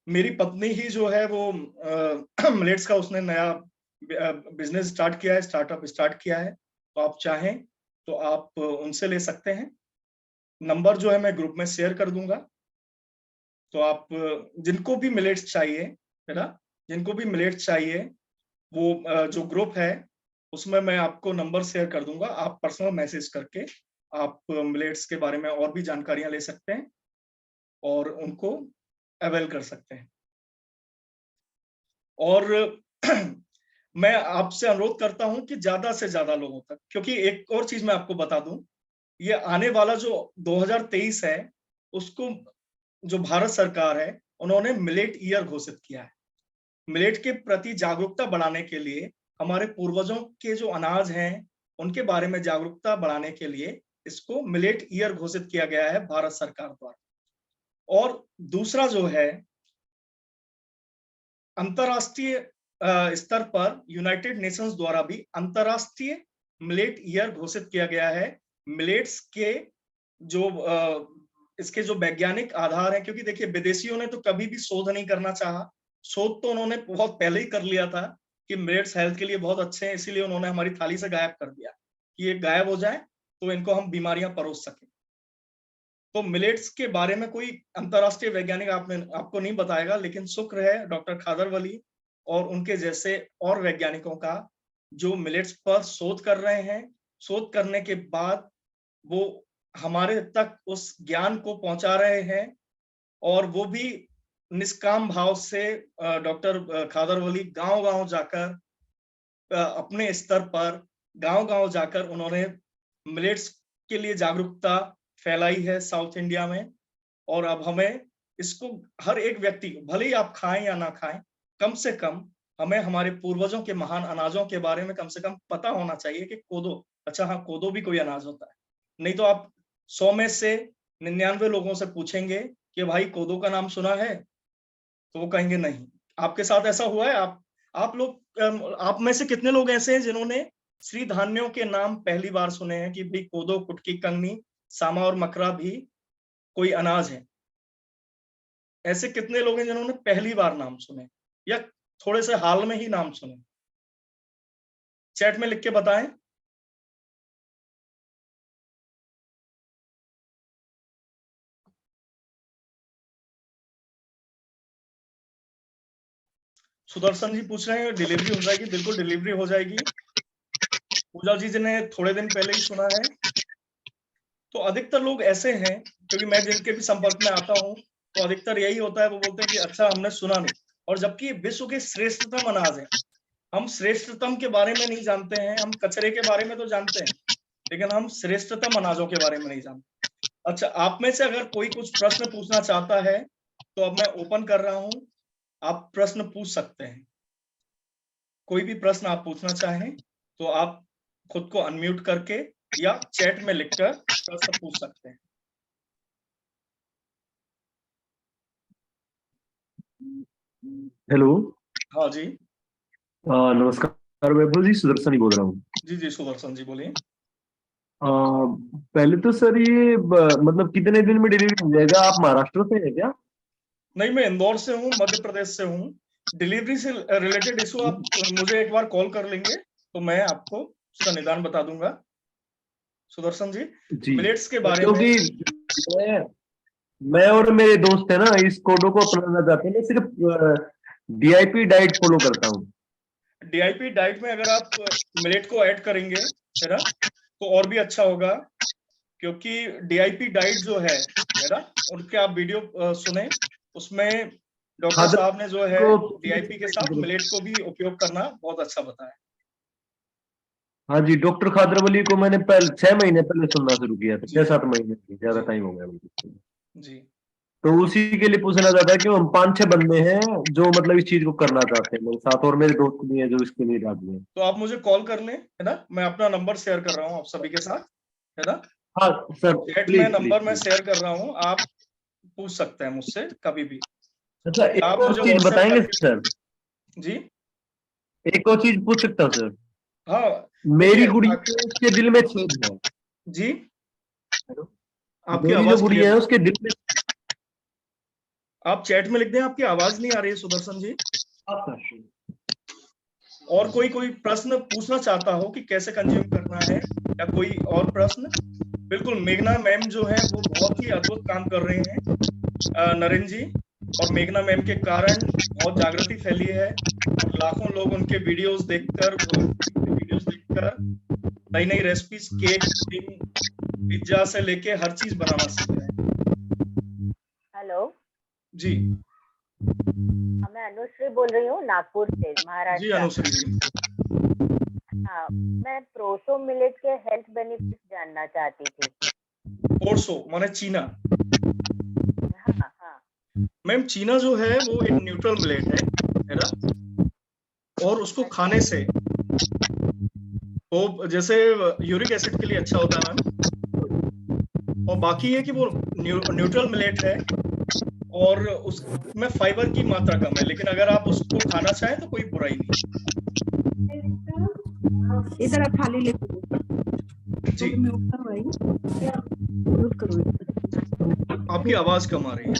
मेरी पत्नी ही जो है वो मिलेट्स का उसने नया बिजनेस स्टार्ट किया है, स्टार्टअप स्टार्ट किया है। तो आप चाहें तो आप उनसे ले सकते हैं। नंबर जो है मैं ग्रुप में शेयर कर दूंगा। तो आप जिनको भी मिलेट्स चाहिए, है ना, जिनको भी मिलेट्स चाहिए, वो जो ग्रुप है उसमें मैं आपको नंबर शेयर कर दूंगा। आप पर्सनल मैसेज करके आप मिलेट्स के बारे में और भी जानकारियां ले सकते हैं और उनको अवेल कर सकते हैं। और मैं आपसे अनुरोध करता हूं कि ज्यादा से ज्यादा लोगों तक, क्योंकि एक और चीज मैं आपको बता दूं, ये आने वाला जो 2023 है उसको जो भारत सरकार है उन्होंने मिलेट ईयर घोषित किया है। मिलेट के प्रति जागरूकता बढ़ाने के लिए, हमारे पूर्वजों के जो अनाज हैं उनके बारे में जागरूकता बढ़ाने के लिए इसको मिलेट ईयर घोषित किया गया है भारत सरकार द्वारा। और दूसरा जो है अंतरराष्ट्रीय स्तर पर यूनाइटेड नेशंस द्वारा भी अंतरराष्ट्रीय मिलेट ईयर घोषित किया गया है। मिलेट्स के जो इसके जो वैज्ञानिक आधार है, क्योंकि देखिए विदेशियों ने तो कभी भी शोध नहीं करना चाहा, शोध तो उन्होंने बहुत पहले ही कर लिया था कि मिलेट्स हेल्थ के लिए बहुत अच्छे हैं, इसीलिए उन्होंने हमारी थाली से गायब कर दिया कि ये गायब हो जाए तो इनको हम बीमारियां परोस सकें। तो मिलेट्स के बारे में कोई अंतरराष्ट्रीय वैज्ञानिक आपको नहीं बताएगा, लेकिन शुक्र है डॉक्टर खादरवली और उनके जैसे और वैज्ञानिकों का जो मिलेट्स पर शोध कर रहे हैं। शोध करने के बाद वो हमारे तक उस ज्ञान को पहुंचा रहे हैं, और वो भी निष्काम भाव से डॉक्टर खादरवली गांव-गांव जाकर अपने स्तर पर गांव-गांव जाकर उन्होंने मिलेट्स के लिए जागरूकता फैलाई है साउथ इंडिया में। और अब हमें इसको हर एक व्यक्ति, भले ही आप खाएं या ना खाएं, कम से कम हमें हमारे पूर्वजों के महान अनाजों के बारे में कम से कम पता होना चाहिए कि कोदो, अच्छा हाँ कोदो भी कोई अनाज होता है। नहीं तो आप 100 में से 99 लोगों से पूछेंगे कि भाई कोदो का नाम सुना है, तो वो कहेंगे नहीं। आपके साथ ऐसा हुआ है? आप में से कितने लोग ऐसे हैं जिन्होंने श्री धान्यों के नाम पहली बार सुने हैं कि भाई कोदो, कुटकी, कंगनी, सामा और मकरा भी कोई अनाज है? ऐसे कितने लोग हैं जिन्होंने पहली बार नाम सुने या थोड़े से हाल में ही नाम सुने? चैट में लिख के बताएं। सुदर्शन जी पूछ रहे हैं डिलीवरी हो जाएगी? बिल्कुल डिलीवरी हो जाएगी। पूजा जी ने थोड़े दिन पहले ही सुना है। तो अधिकतर लोग ऐसे हैं, क्योंकि मैं जिनके भी संपर्क में आता हूं तो अधिकतर यही होता है, वो बोलते हैं कि अच्छा हमने सुना नहीं, और जबकि विश्व के श्रेष्ठतम अनाज है। हम श्रेष्ठतम के बारे में नहीं जानते हैं, हम कचरे के बारे में तो जानते हैं, लेकिन हम श्रेष्ठतम अनाजों के बारे में नहीं जानते। अच्छा, आप में से अगर कोई कुछ प्रश्न पूछना चाहता है तो अब मैं ओपन कर रहा हूं, आप प्रश्न पूछ सकते हैं। कोई भी प्रश्न आप पूछना चाहें तो आप खुद को अनम्यूट करके या चैट में लिखकर प्रश्न पूछ सकते हैं। हेलो। हाँ जी। नमस्कार वैभव जी, सुदर्शन ही बोल रहा हूँ। जी सुदर्शन जी बोलिए। पहले तो सर ये मतलब कितने दिन में डिलीवरी हो जाएगा? आप महाराष्ट्र से हैं क्या? नहीं, मैं इंदौर से हूँ, मध्य प्रदेश से हूँ। डिलीवरी से रिलेटेड इशू आप मुझे एक बार कॉल कर लेंगे तो मैं आपको उसका निदान बता दूंगा। सुदर्शन जी, मिलेट्स के बारे में, क्योंकि मैं और मेरे दोस्त है ना, इस कोडो को अपनाना चाहते हैं। मैं सिर्फ डीआईपी डाइट फॉलो करता हूँ। डीआईपी डाइट में अगर आप मिलेट को ऐड करेंगे, है ना, तो और भी अच्छा होगा, क्योंकि डीआईपी डाइट जो है ना, उनके आप वीडियो सुने, उसमें डॉक्टर साहब ने जो है डीआईपी के साथ मिलेट को भी उपयोग करना बहुत अच्छा बताया। हाँ जी, डॉक्टर खादरवली को मैंने पहले 6 महीने पहले सुनना शुरू किया था, 6-7 महीने, ज्यादा टाइम हो गया मुझे जी। तो उसी के लिए पूछना चाहता है कि हम 5-6 बंदे हैं जो मतलब इस चीज को करना चाहते हैं मेरे साथ, और मेरे दोस्त भी हैं जो इसके लिए राजी हैं। तो आप मुझे कॉल कर लें, है ना, मैं अपना नंबर शेयर कर रहा हूँ आप सभी के साथ, है ना। हाँ सर, चैट में नंबर मैं शेयर कर रहा हूँ, आप पूछ सकते हैं मुझसे कभी भी। अच्छा, एक आप और मुझे चीज व्हाट्सएप बताएंगे करके। सर? जी एक और चीज पूछ सकता हूँ सर? हाँ, मेरी गुड़िया के दिल में छेद है। जी आपकी मेरी जो आवाज गुड़िया है उसके दिल में। आप चैट में लिख दें, आपकी आवाज नहीं आ रही है सुदर्शन जी। और कोई प्रश्न पूछना चाहता हो कि कैसे कंज्यूम करना है, या कोई और प्रश्न? बिल्कुल, मेघना मैम जो है वो बहुत ही अद्भुत काम कर रहे हैं नरेंद्र जी, और मेघना मैम के कारण बहुत जागृति फैली है, और लाखों लोग उनके वीडियोस देखकर नई नई रेसिपीज, केक, पिज्जा से लेके हर चीज बनाना सीख रहे हैं। हेलो जी, मैं अनुश्री बोल रही हूँ, नागपुर से, महाराष्ट्र। जी अनुश्री जी। हाँ, मैं प्रोसो मिलेट के हेल्थ बेनिफिट्स जानना चाहती थी। प्रोसो माने चीना? हाँ। मैम, चीना जो है वो एक न्यूट्रल मिलेट है ना, और उसको खाने से वो जैसे यूरिक एसिड के लिए अच्छा होता है मैम, और बाकी है कि वो न्यूट्रल मिलेट है, और उसमें फाइबर की मात्रा कम है, लेकिन अगर आप उसको खाना चाहें तो कोई बुराई नहीं। इधर आप थाली लेके जी, मैं ऊपर आई नोट करो आपकी आवाज कम आ रही है।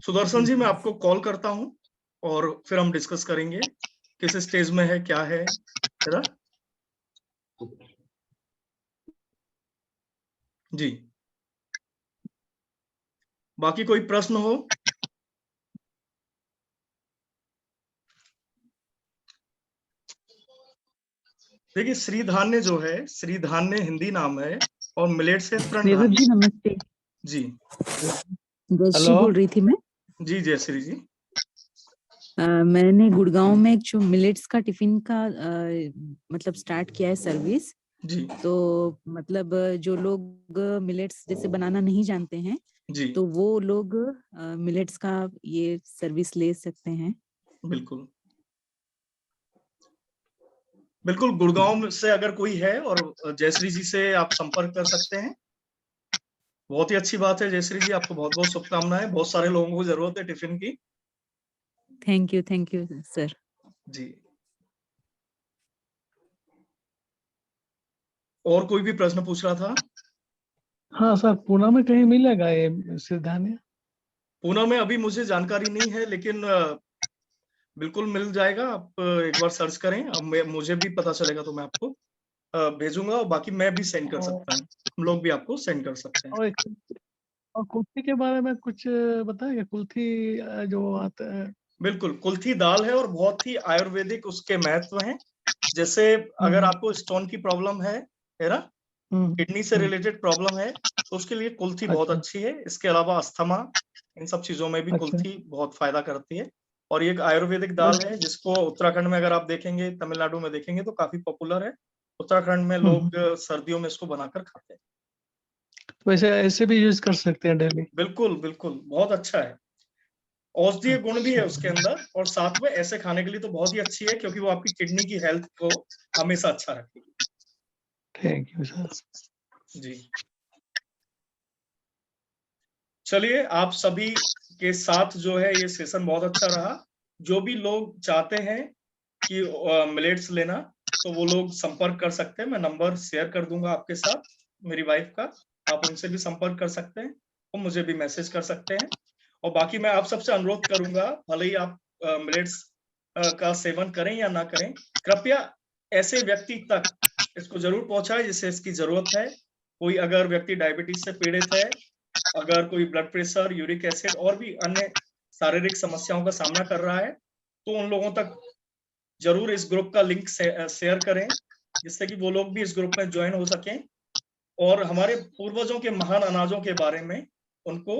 सुदर्शन जी, मैं आपको कॉल करता हूं और फिर हम डिस्कस करेंगे किस स्टेज में है, क्या है, है ना? जी, बाकी कोई प्रश्न हो? देखिए, श्रीधान्य जो है, श्रीधान्य हिंदी नाम है और मिलेट से वैभव तृणधान्य। जी नमस्ते। जी, जयश्री बोल रही थी मैं। जी जयश्री जी। मैंने गुड़गांव में एक जो मिलेट्स का टिफिन का मतलब स्टार्ट किया है सर्विस। जी, तो मतलब जो लोग मिलेट्स जैसे बनाना नहीं जानते हैं जी, तो वो लोग मिलेट्स का ये सर्विस ले सकते हैं। बिल्कुल बिल्कुल। गुड़गांव से अगर कोई है और जयश्री जी से आप संपर्क कर सकते हैं। बहुत ही अच्छी बात है जयश्री जी, आपको बहुत बहुत शुभकामनाएं। बहुत सारे लोगों को जरूरत है टिफिन की। Thank you sir. जी, और कोई भी प्रश्न पूछ रहा था? हाँ सर, पूना में कहीं मिलेगा ये सिरधान्य? पूना में अभी मुझे जानकारी नहीं है, लेकिन बिल्कुल मिल जाएगा। आप एक बार सर्च करें, अब मुझे भी पता चलेगा तो मैं आपको भेजूंगा, और बाकी मैं भी सेंड कर सकता हूँ, हम लोग भी आपको सेंड कर सकते हैं। और कुल्थी के बारे में कुछ बताएंगे? कुल्थी जो आता है। बिल्कुल, कुल्थी दाल है और बहुत ही आयुर्वेदिक उसके महत्व हैं। जैसे अगर आपको स्टोन की प्रॉब्लम है ना, किडनी से रिलेटेड प्रॉब्लम है, तो उसके लिए कुल्थी बहुत अच्छा। अच्छी है। इसके अलावा अस्थमा, इन सब चीजों में भी अच्छा। कुल्थी बहुत फायदा करती है। और ये एक आयुर्वेदिक दाल है जिसको उत्तराखंड में अगर आप देखेंगे, तमिलनाडु में देखेंगे तो काफी पॉपुलर है। उत्तराखंड में लोग सर्दियों में इसको बनाकर खाते हैं। तो वैसे ऐसे भी यूज कर सकते हैं डेली? बिल्कुल बिल्कुल, बहुत अच्छा है। औषधीय गुण भी है उसके अंदर, और साथ में ऐसे खाने के लिए तो बहुत ही अच्छी है, क्योंकि वो आपकी किडनी की हेल्थ को हमेशा अच्छा रखेगी। Thank you sir. जी, चलिए, आप सभी के साथ जो है ये सेशन बहुत अच्छा रहा। जो भी लोग चाहते हैं कि मिलेट्स लेना, तो वो लोग संपर्क कर सकते हैं। मैं नंबर शेयर कर दूंगा आपके साथ, मेरी वाइफ का। आप उनसे भी संपर्क कर सकते हैं और मुझे भी मैसेज कर सकते हैं। और बाकी मैं आप सबसे अनुरोध करूंगा, भले ही आप मिलेट्स का सेवन करें या ना करें, कृपया ऐसे व्यक्ति तक इसको जरूर पहुंचाएं जिसे इसकी जरूरत है। कोई अगर व्यक्ति डायबिटीज से पीड़ित है, अगर कोई ब्लड प्रेशर, यूरिक एसिड और भी अन्य शारीरिक समस्याओं का सामना कर रहा है, तो उन लोगों तक जरूर इस ग्रुप का लिंक शेयर करें, जिससे कि वो लोग भी इस ग्रुप में ज्वाइन हो सकें और हमारे पूर्वजों के महान अनाजों के बारे में उनको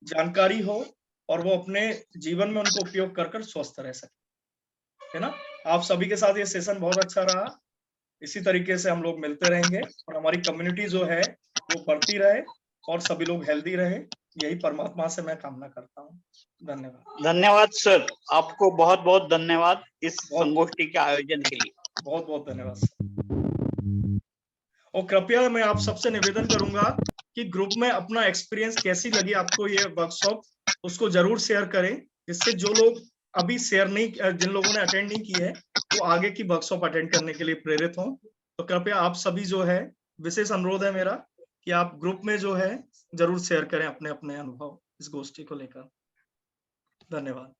जानकारी हो और वो अपने जीवन में उनको उपयोग कर स्वस्थ रह सके, है ना? आप सभी के साथ ये सेशन बहुत अच्छा रहा। इसी तरीके से हम लोग मिलते रहेंगे और हमारी कम्युनिटी जो है वो बढ़ती रहे और सभी लोग हेल्दी रहे। यही परमात्मा से मैं कामना करता हूँ। धन्यवाद। धन्यवाद सर, आपको बहुत बहुत धन्यवाद इस संगोष्ठी के आयोजन के लिए। बहुत बहुत धन्यवाद सर। और कृपया मैं आप सबसे निवेदन करूंगा कि ग्रुप में अपना एक्सपीरियंस कैसी लगी आपको ये वर्कशॉप, उसको जरूर शेयर करें, जिससे जो लोग अभी शेयर नहीं, जिन लोगों ने अटेंड नहीं की है, वो आगे की वर्कशॉप अटेंड करने के लिए प्रेरित हों। तो कृपया आप सभी जो है, विशेष अनुरोध है मेरा कि आप ग्रुप में जो है जरूर शेयर करें अपने अपने अनुभव इस गोष्ठी को लेकर। धन्यवाद।